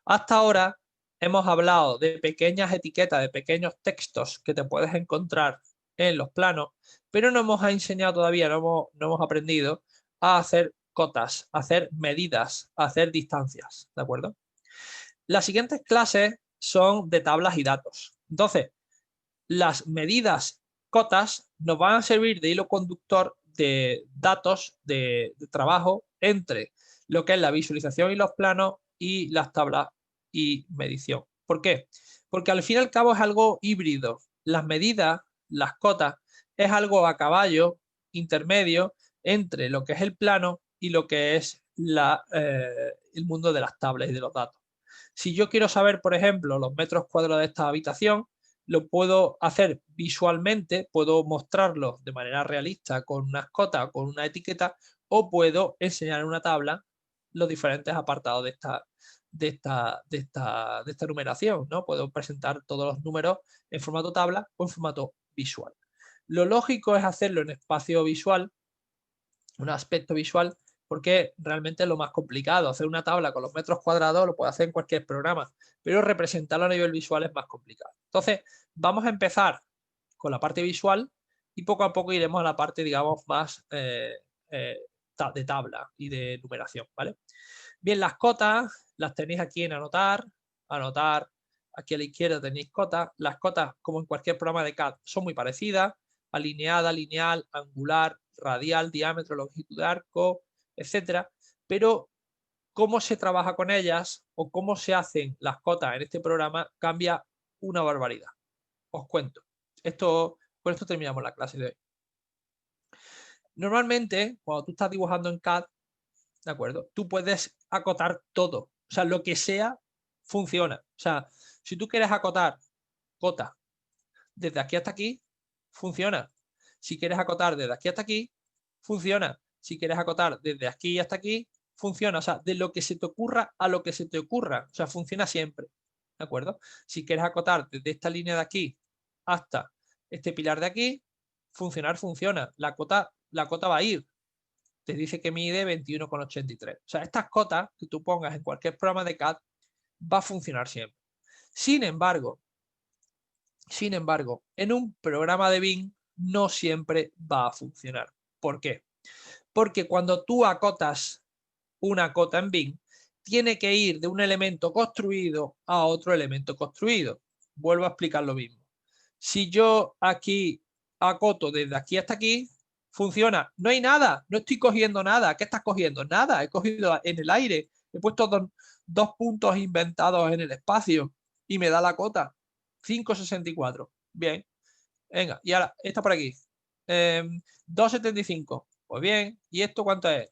Hasta ahora hemos hablado de pequeñas etiquetas, de pequeños textos que te puedes encontrar en los planos, pero no hemos enseñado todavía, no hemos aprendido a hacer cotas, a hacer medidas, a hacer distancias, ¿de acuerdo? Las siguientes clases son de tablas y datos. Entonces, las medidas cotas nos van a servir de hilo conductor de datos de trabajo entre lo que es la visualización y los planos y las tablas y medición. ¿Por qué? Porque al fin y al cabo es algo híbrido. Las medidas, las cotas, es algo a caballo intermedio entre lo que es el plano y lo que es el mundo de las tablas y de los datos. Si yo quiero saber, por ejemplo, los metros cuadrados de esta habitación, lo puedo hacer visualmente, puedo mostrarlo de manera realista con unas cotas, con una etiqueta, o puedo enseñar en una tabla los diferentes apartados de esta numeración, ¿no? Puedo presentar todos los números en formato tabla o en formato visual. Lo lógico es hacerlo en espacio visual, un aspecto visual, porque realmente es lo más complicado. Hacer una tabla con los metros cuadrados lo puede hacer en cualquier programa, pero representarlo a nivel visual es más complicado. Entonces, vamos a empezar con la parte visual y poco a poco iremos a la parte, digamos, más de tabla y de numeración, ¿vale? Bien, las cotas las tenéis aquí en anotar, anotar. Aquí a la izquierda tenéis cotas. Las cotas, como en cualquier programa de CAD, son muy parecidas. Alineada, lineal, angular, radial, diámetro, longitud de arco, etcétera. Pero cómo se trabaja con ellas o cómo se hacen las cotas en este programa cambia una barbaridad. Os cuento. Con esto terminamos la clase de hoy. Normalmente, cuando tú estás dibujando en CAD, ¿de acuerdo? Tú puedes acotar todo. O sea, lo que sea funciona. O sea, si tú quieres acotar cota desde aquí hasta aquí, funciona. Si quieres acotar desde aquí hasta aquí, funciona. Si quieres acotar desde aquí hasta aquí, funciona. O sea, de lo que se te ocurra a lo que se te ocurra. O sea, funciona siempre. ¿De acuerdo? Si quieres acotar desde esta línea de aquí hasta este pilar de aquí, funciona. La cota va a ir. Te dice que mide 21,83. O sea, estas cotas que tú pongas en cualquier programa de CAD va a funcionar siempre. Sin embargo, en un programa de BIM no siempre va a funcionar. ¿Por qué? Porque cuando tú acotas una cota en BIM, tiene que ir de un elemento construido a otro elemento construido. Vuelvo a explicar lo mismo. Si yo aquí acoto desde aquí hasta aquí, funciona. No hay nada, no estoy cogiendo nada. ¿Qué estás cogiendo? Nada, he cogido en el aire. He puesto dos puntos inventados en el espacio y me da la cota. 5,64. Bien. Venga, y ahora, esta por aquí. 2,75. Pues bien. ¿Y esto cuánto es?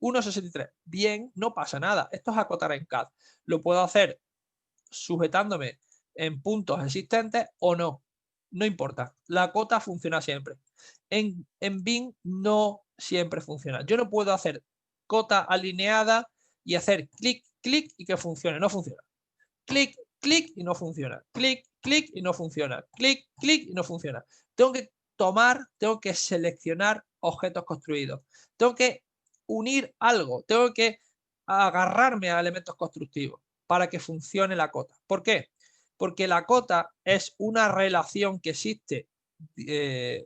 1,63. Bien, no pasa nada. Esto es acotar en CAD. Lo puedo hacer sujetándome en puntos existentes o no. No importa. La cota funciona siempre. En BIM no siempre funciona. Yo no puedo hacer cota alineada y hacer clic, clic y que funcione. No funciona. Clic, clic y no funciona. Clic, clic y no funciona. Clic, clic y no funciona. Tengo que seleccionar objetos construidos. Tengo que unir algo. Tengo que agarrarme a elementos constructivos para que funcione la cota. ¿Por qué? Porque la cota es una relación que existe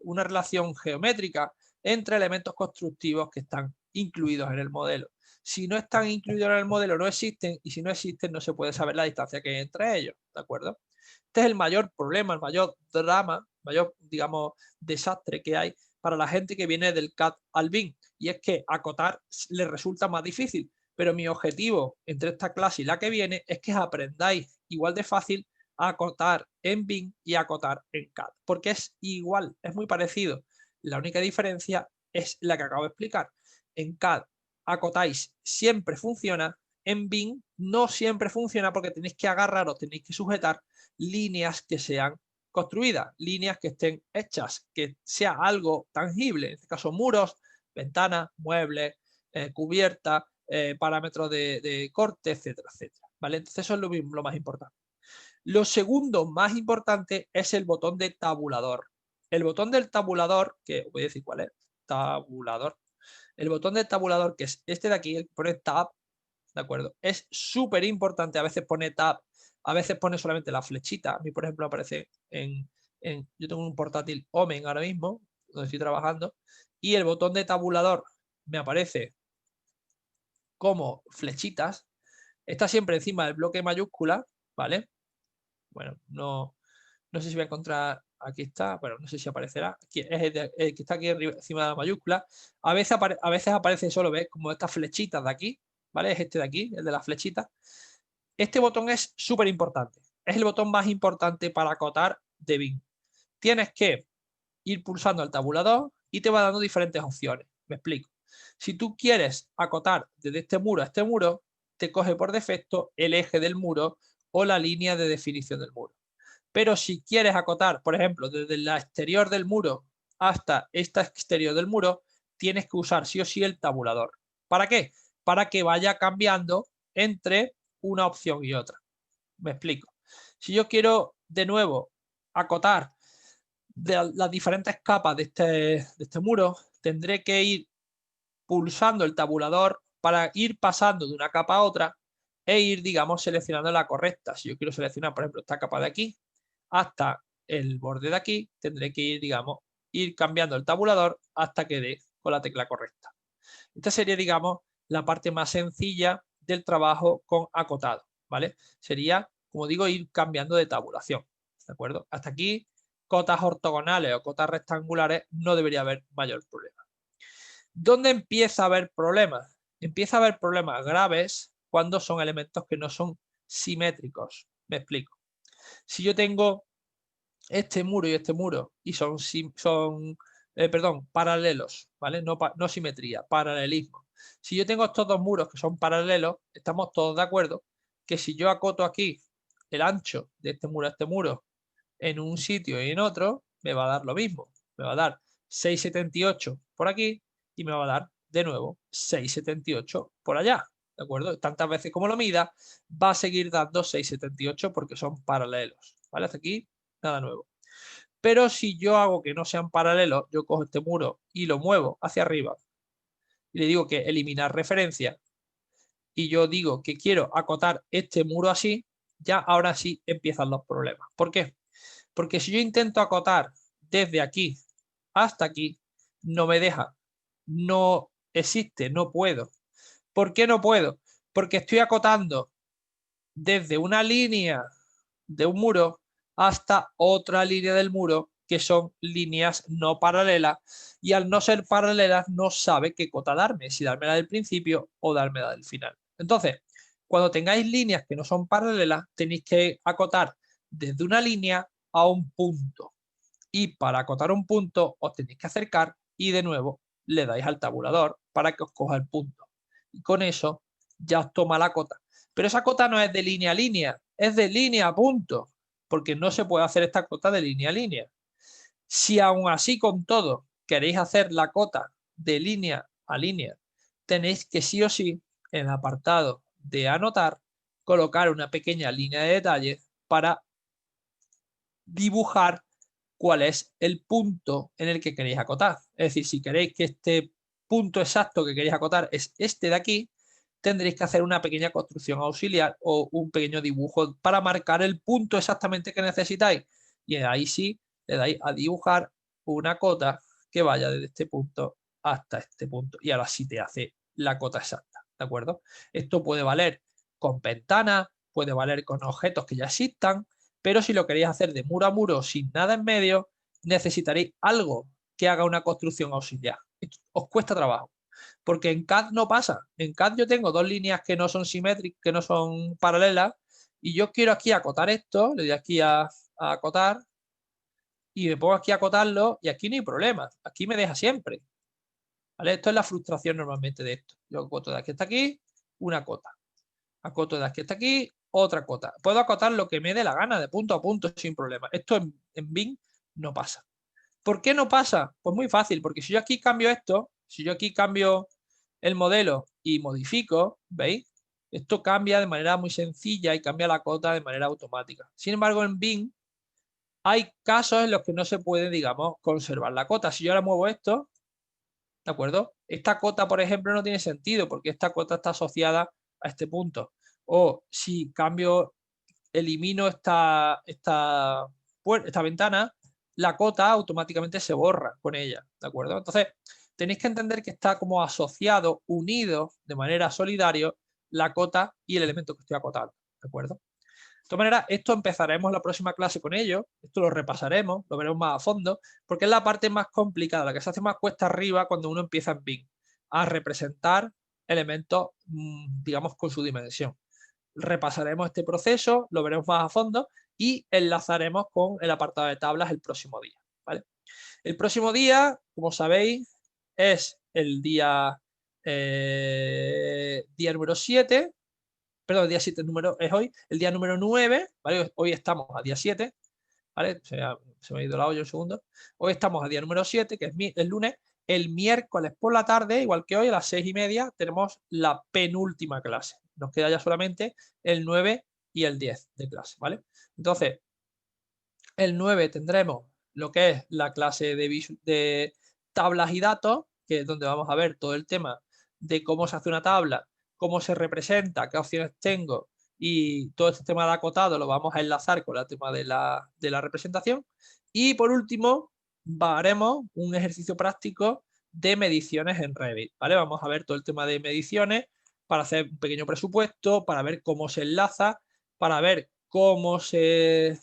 una relación geométrica entre elementos constructivos que están incluidos en el modelo. Si no están incluidos en el modelo, no existen, y si no existen, no se puede saber la distancia que hay entre ellos, ¿de acuerdo? Este es el mayor problema, el mayor drama, mayor, digamos, desastre que hay para la gente que viene del CAD al BIM, y es que acotar les resulta más difícil, pero mi objetivo entre esta clase y la que viene es que aprendáis igual de fácil a acotar en BIM y acotar en CAD, porque es igual, es muy parecido. La única diferencia es la que acabo de explicar. En CAD acotáis siempre funciona, en BIM no siempre funciona porque tenéis que agarrar o tenéis que sujetar líneas que sean construidas, líneas que estén hechas, que sea algo tangible, en este caso muros, ventanas, muebles, cubierta, parámetros de corte, etcétera, etcétera. ¿Vale? Entonces eso es lo más importante. Lo segundo más importante es el botón de tabulador. El botón del tabulador, que voy a decir cuál es, tabulador. El botón del tabulador, que es este de aquí, el que pone tab, ¿de acuerdo? Es súper importante. A veces pone tab, a veces pone solamente la flechita. A mí, por ejemplo, aparece yo tengo un portátil Omen ahora mismo, donde estoy trabajando, y el botón de tabulador me aparece como flechitas. Está siempre encima del bloque mayúscula, ¿vale? Bueno, no sé si voy a encontrar, aquí está, bueno, no sé si aparecerá, aquí, es el que está aquí arriba, encima de la mayúscula. A veces aparece solo, ¿ves? Como estas flechitas de aquí, ¿vale? Es este de aquí, el de las flechitas. Este botón es súper importante, es el botón más importante para acotar de BIM. Tienes que ir pulsando el tabulador y te va dando diferentes opciones. Me explico. Si tú quieres acotar desde este muro a este muro, te coge por defecto el eje del muro o la línea de definición del muro. Pero si quieres acotar, por ejemplo, desde la exterior del muro hasta esta exterior del muro, tienes que usar sí o sí el tabulador. ¿Para qué? Para que vaya cambiando entre una opción y otra. Me explico. Si yo quiero de nuevo acotar de las diferentes capas de este muro, tendré que ir pulsando el tabulador para ir pasando de una capa a otra e ir, digamos, seleccionando la correcta. Si yo quiero seleccionar, por ejemplo, esta capa de aquí hasta el borde de aquí, tendré que ir, digamos, ir cambiando el tabulador hasta que dé con la tecla correcta. Esta sería, digamos, la parte más sencilla del trabajo con acotado, ¿vale? Sería, como digo, ir cambiando de tabulación, ¿de acuerdo? Hasta aquí, cotas ortogonales o cotas rectangulares, no debería haber mayor problema. ¿Dónde empieza a haber problemas? Empieza a haber problemas graves cuando son elementos que no son simétricos. Me explico. Si yo tengo este muro y este muro y son paralelos, ¿vale? No simetría, paralelismo. Si yo tengo estos dos muros que son paralelos, estamos todos de acuerdo que si yo acoto aquí el ancho de este muro a este muro en un sitio y en otro, me va a dar lo mismo. Me va a dar 6,78 por aquí y me va a dar de nuevo 6,78 por allá. ¿De acuerdo? Tantas veces como lo mida, va a seguir dando 6,78 porque son paralelos. ¿Vale? Hasta aquí, nada nuevo. Pero si yo hago que no sean paralelos, yo cojo este muro y lo muevo hacia arriba y le digo que eliminar referencia y yo digo que quiero acotar este muro así, ya ahora sí empiezan los problemas. ¿Por qué? Porque si yo intento acotar desde aquí hasta aquí, no me deja. No existe, no puedo. ¿Por qué no puedo? Porque estoy acotando desde una línea de un muro hasta otra línea del muro que son líneas no paralelas y al no ser paralelas no sabe qué cota darme, si darme la del principio o darme la del final. Entonces, cuando tengáis líneas que no son paralelas, tenéis que acotar desde una línea a un punto. Y para acotar un punto os tenéis que acercar y de nuevo le dais al tabulador para que os coja el punto. Y con eso ya os toma la cota. Pero esa cota no es de línea a línea, es de línea a punto, porque no se puede hacer esta cota de línea a línea. Si aún así con todo queréis hacer la cota de línea a línea, tenéis que sí o sí en el apartado de anotar colocar una pequeña línea de detalle para dibujar cuál es el punto en el que queréis acotar. Es decir, si queréis que este punto exacto que queréis acotar es este de aquí, tendréis que hacer una pequeña construcción auxiliar o un pequeño dibujo para marcar el punto exactamente que necesitáis. Y ahí sí le dais a dibujar una cota que vaya desde este punto hasta este punto. Y ahora sí te hace la cota exacta, ¿de acuerdo? Esto puede valer con ventanas, puede valer con objetos que ya existan, pero si lo queréis hacer de muro a muro sin nada en medio, necesitaréis algo que haga una construcción auxiliar. Os cuesta trabajo, porque en CAD no pasa. En CAD yo tengo dos líneas que no son simétricas, que no son paralelas, y yo quiero aquí acotar esto, le doy aquí a acotar, y me pongo aquí a acotarlo, y aquí no hay problema, aquí me deja siempre. ¿Vale? Esto es la frustración normalmente de esto. Yo acoto de aquí hasta aquí, una cota. Acoto de aquí hasta aquí, otra cota. Puedo acotar lo que me dé la gana de punto a punto sin problema. Esto en BIM no pasa. ¿Por qué no pasa? Pues muy fácil, porque si yo aquí cambio esto, si yo aquí cambio el modelo y modifico, ¿veis? Esto cambia de manera muy sencilla y cambia la cota de manera automática. Sin embargo, en BIM hay casos en los que no se puede, digamos, conservar la cota. Si yo ahora muevo esto, ¿de acuerdo? Esta cota, por ejemplo, no tiene sentido porque esta cota está asociada a este punto. O si cambio, elimino esta ventana, la cota automáticamente se borra con ella, ¿de acuerdo? Entonces, tenéis que entender que está como asociado, unido de manera solidaria la cota y el elemento que estoy acotando, ¿de acuerdo? De todas maneras, esto empezaremos la próxima clase con ello, esto lo repasaremos, lo veremos más a fondo, porque es la parte más complicada, la que se hace más cuesta arriba cuando uno empieza en BIM, a representar elementos, digamos, con su dimensión. Repasaremos este proceso, lo veremos más a fondo y enlazaremos con el apartado de tablas el próximo día, ¿vale? El próximo día, como sabéis, es el día número 7, perdón, el día 7 es hoy, el día número 9, ¿vale? Hoy estamos a día 7, ¿vale? Se me ha ido la olla un segundo. Hoy estamos a día número 7, que es el lunes. El miércoles por la tarde, igual que hoy, a las 6:30, tenemos la penúltima clase. Nos queda ya solamente el 9 y el 10 de clase, ¿vale? Entonces, el 9 tendremos lo que es la clase de tablas y datos, que es donde vamos a ver todo el tema de cómo se hace una tabla, cómo se representa, qué opciones tengo y todo este tema de acotado lo vamos a enlazar con el tema de la representación. Y por último, haremos un ejercicio práctico de mediciones en Revit, ¿vale? Vamos a ver todo el tema de mediciones para hacer un pequeño presupuesto, para ver cómo se enlaza, para ver cómo se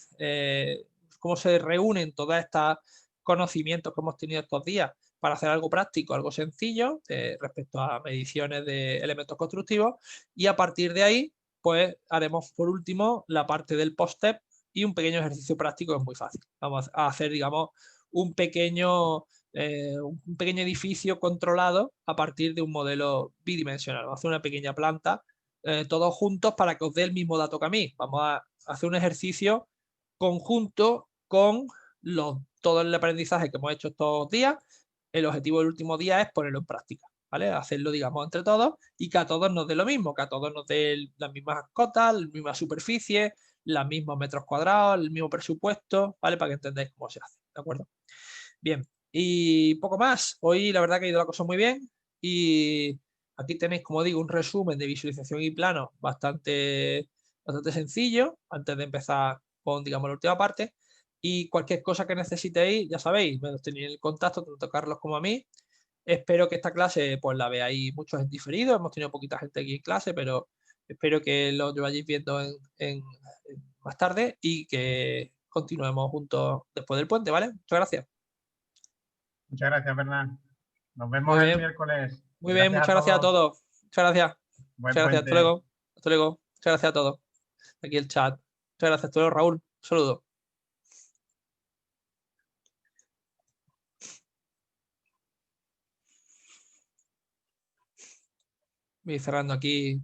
reúnen todos estos conocimientos que hemos tenido estos días para hacer algo práctico, algo sencillo respecto a mediciones de elementos constructivos, y a partir de ahí pues haremos por último la parte del post-step y un pequeño ejercicio práctico que es muy fácil. Vamos a hacer, digamos, un pequeño edificio controlado a partir de un modelo bidimensional. Vamos a hacer una pequeña planta todos juntos para que os dé el mismo dato que a mí. Vamos a hacer un ejercicio conjunto con todo el aprendizaje que hemos hecho estos días. El objetivo del último día es ponerlo en práctica, ¿vale? Hacerlo, digamos, entre todos y que a todos nos dé lo mismo, que a todos nos dé las mismas cotas, la misma superficie, los mismos metros cuadrados, el mismo presupuesto, ¿vale? Para que entendáis cómo se hace, ¿de acuerdo? Bien, y poco más. Hoy la verdad que ha ido la cosa muy bien y aquí tenéis, como digo, un resumen de visualización y plano bastante sencillo antes de empezar con, digamos, la última parte. Y cualquier cosa que necesitéis, ya sabéis, me tenéis el contacto tanto a Carlos como a mí. Espero que esta clase pues la veáis muchos en diferido. Hemos tenido poquita gente aquí en clase, pero espero que lo vayáis viendo más tarde y que continuemos juntos después del puente, ¿vale? Muchas gracias. Muchas gracias, Bernard. Nos Muy vemos el bien, miércoles. muy bien, Gracias muchas a gracias a todos. todos. Muchas gracias. Buen Muchas gracias, hasta puente. luego. Hasta luego. Muchas gracias a todos. Aquí el chat. Muchas gracias, hasta luego, Raúl. Un saludo. Voy cerrando aquí.